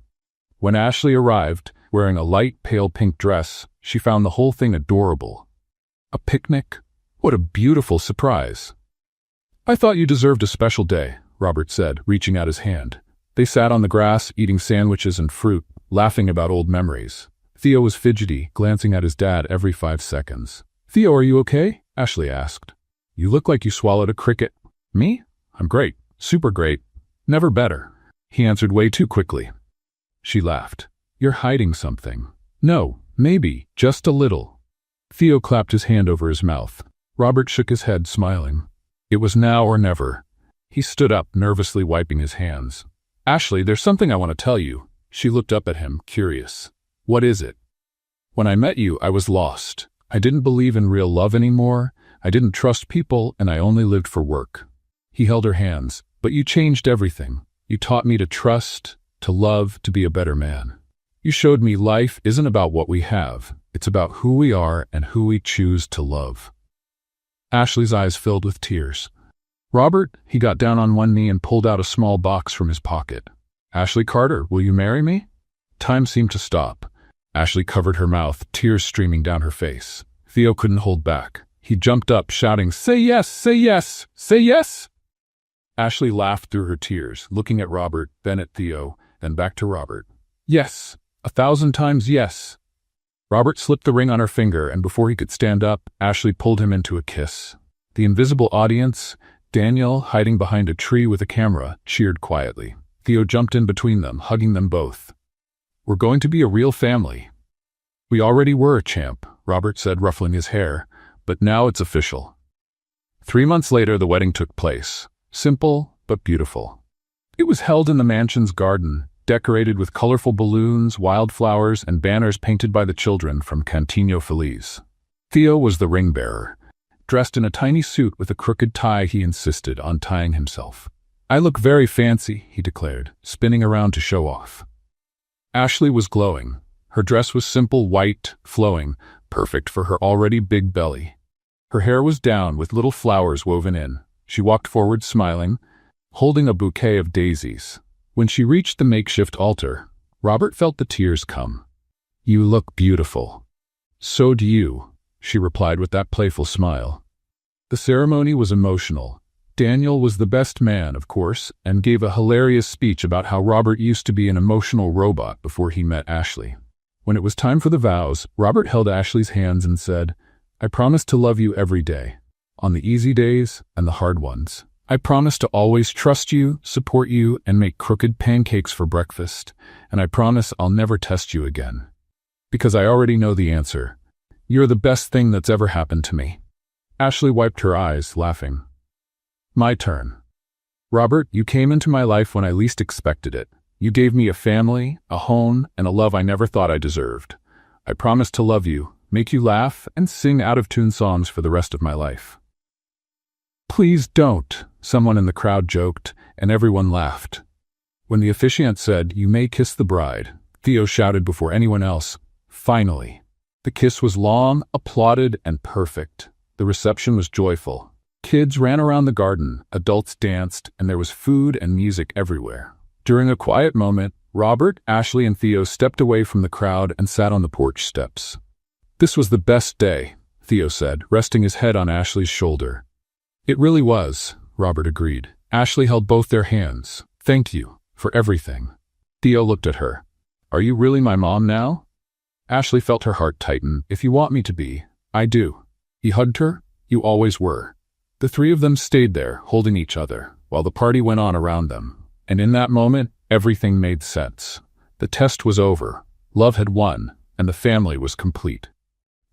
When Ashley arrived, wearing a light pale pink dress, she found the whole thing adorable. A picnic? What a beautiful surprise. "I thought you deserved a special day," Robert said, reaching out his hand. They sat on the grass, eating sandwiches and fruit, laughing about old memories. Theo was fidgety, glancing at his dad every 5 seconds. "Theo, are you okay?" Ashley asked. "You look like you swallowed a cricket." "Me? I'm great. Super great. Never better," he answered way too quickly. She laughed. "You're hiding something." "No, maybe, just a little." Theo clapped his hand over his mouth. Robert shook his head, smiling. It was now or never. He stood up, nervously wiping his hands. "Ashley, there's something I want to tell you." She looked up at him, curious. "What is it?" "When I met you, I was lost. I didn't believe in real love anymore. I didn't trust people, and I only lived for work." He held her hands. "But you changed everything. You taught me to trust, to love, to be a better man. You showed me life isn't about what we have. It's about who we are and who we choose to love." Ashley's eyes filled with tears. "Robert," he got down on one knee and pulled out a small box from his pocket. "Ashley Carter, will you marry me?" Time seemed to stop. Ashley covered her mouth, tears streaming down her face. Theo couldn't hold back. He jumped up, shouting, "Say yes! Say yes! Say yes!" Ashley laughed through her tears, looking at Robert, then at Theo, then back to Robert. "Yes! 1,000 times yes!" Robert slipped the ring on her finger, and before he could stand up, Ashley pulled him into a kiss. The invisible audience, Daniel, hiding behind a tree with a camera, cheered quietly. Theo jumped in between them, hugging them both. "We're going to be a real family." "We already were, champ," Robert said, ruffling his hair, "but now it's official." 3 months later, the wedding took place. Simple, but beautiful. It was held in the mansion's garden, decorated with colorful balloons, wildflowers, and banners painted by the children from Cantinho Feliz. Theo was the ring bearer. Dressed in a tiny suit with a crooked tie, he insisted on tying himself. "I look very fancy," he declared, spinning around to show off. Ashley was glowing. Her dress was simple, white, flowing, perfect for her already big belly. Her hair was down with little flowers woven in. She walked forward, smiling, holding a bouquet of daisies. When she reached the makeshift altar, Robert felt the tears come. "You look beautiful." "So do you," she replied with that playful smile. The ceremony was emotional. Daniel was the best man, of course, and gave a hilarious speech about how Robert used to be an emotional robot before he met Ashley. When it was time for the vows, Robert held Ashley's hands and said, "I promise to love you every day, on the easy days and the hard ones. I promise to always trust you, support you, and make crooked pancakes for breakfast. And I promise I'll never test you again. Because I already know the answer. You're the best thing that's ever happened to me." Ashley wiped her eyes, laughing. "My turn. Robert, you came into my life when I least expected it. You gave me a family, a home, and a love I never thought I deserved. I promise to love you, make you laugh, and sing out-of-tune songs for the rest of my life." "Please don't," someone in the crowd joked, and everyone laughed. When the officiant said, "You may kiss the bride," Theo shouted before anyone else, "Finally." The kiss was long, applauded, and perfect. The reception was joyful. Kids ran around the garden, adults danced, and there was food and music everywhere. During a quiet moment, Robert, Ashley, and Theo stepped away from the crowd and sat on the porch steps. "This was the best day," Theo said, resting his head on Ashley's shoulder. "It really was," Robert agreed. Ashley held both their hands. "Thank you for everything." Theo looked at her. "Are you really my mom now?" Ashley felt her heart tighten. "If you want me to be, I do." He hugged her. "You always were." The three of them stayed there, holding each other, while the party went on around them. And in that moment, everything made sense. The test was over, love had won, and the family was complete.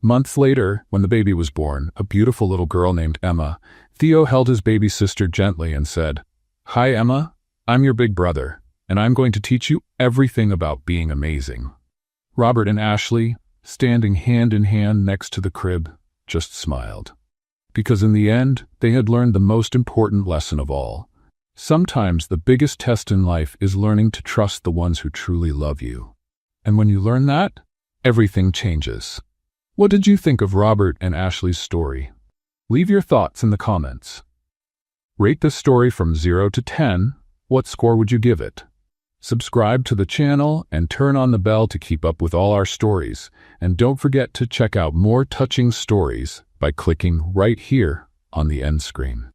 Months later, when the baby was born, a beautiful little girl named Emma, Theo held his baby sister gently and said, "Hi, Emma. I'm your big brother, and I'm going to teach you everything about being amazing." Robert and Ashley, standing hand in hand next to the crib, just smiled. Because in the end, they had learned the most important lesson of all. Sometimes the biggest test in life is learning to trust the ones who truly love you. And when you learn that, everything changes. What did you think of Robert and Ashley's story? Leave your thoughts in the comments. Rate this story from 0 to 10. What score would you give it? Subscribe to the channel and turn on the bell to keep up with all our stories. And don't forget to check out more touching stories by clicking right here on the end screen.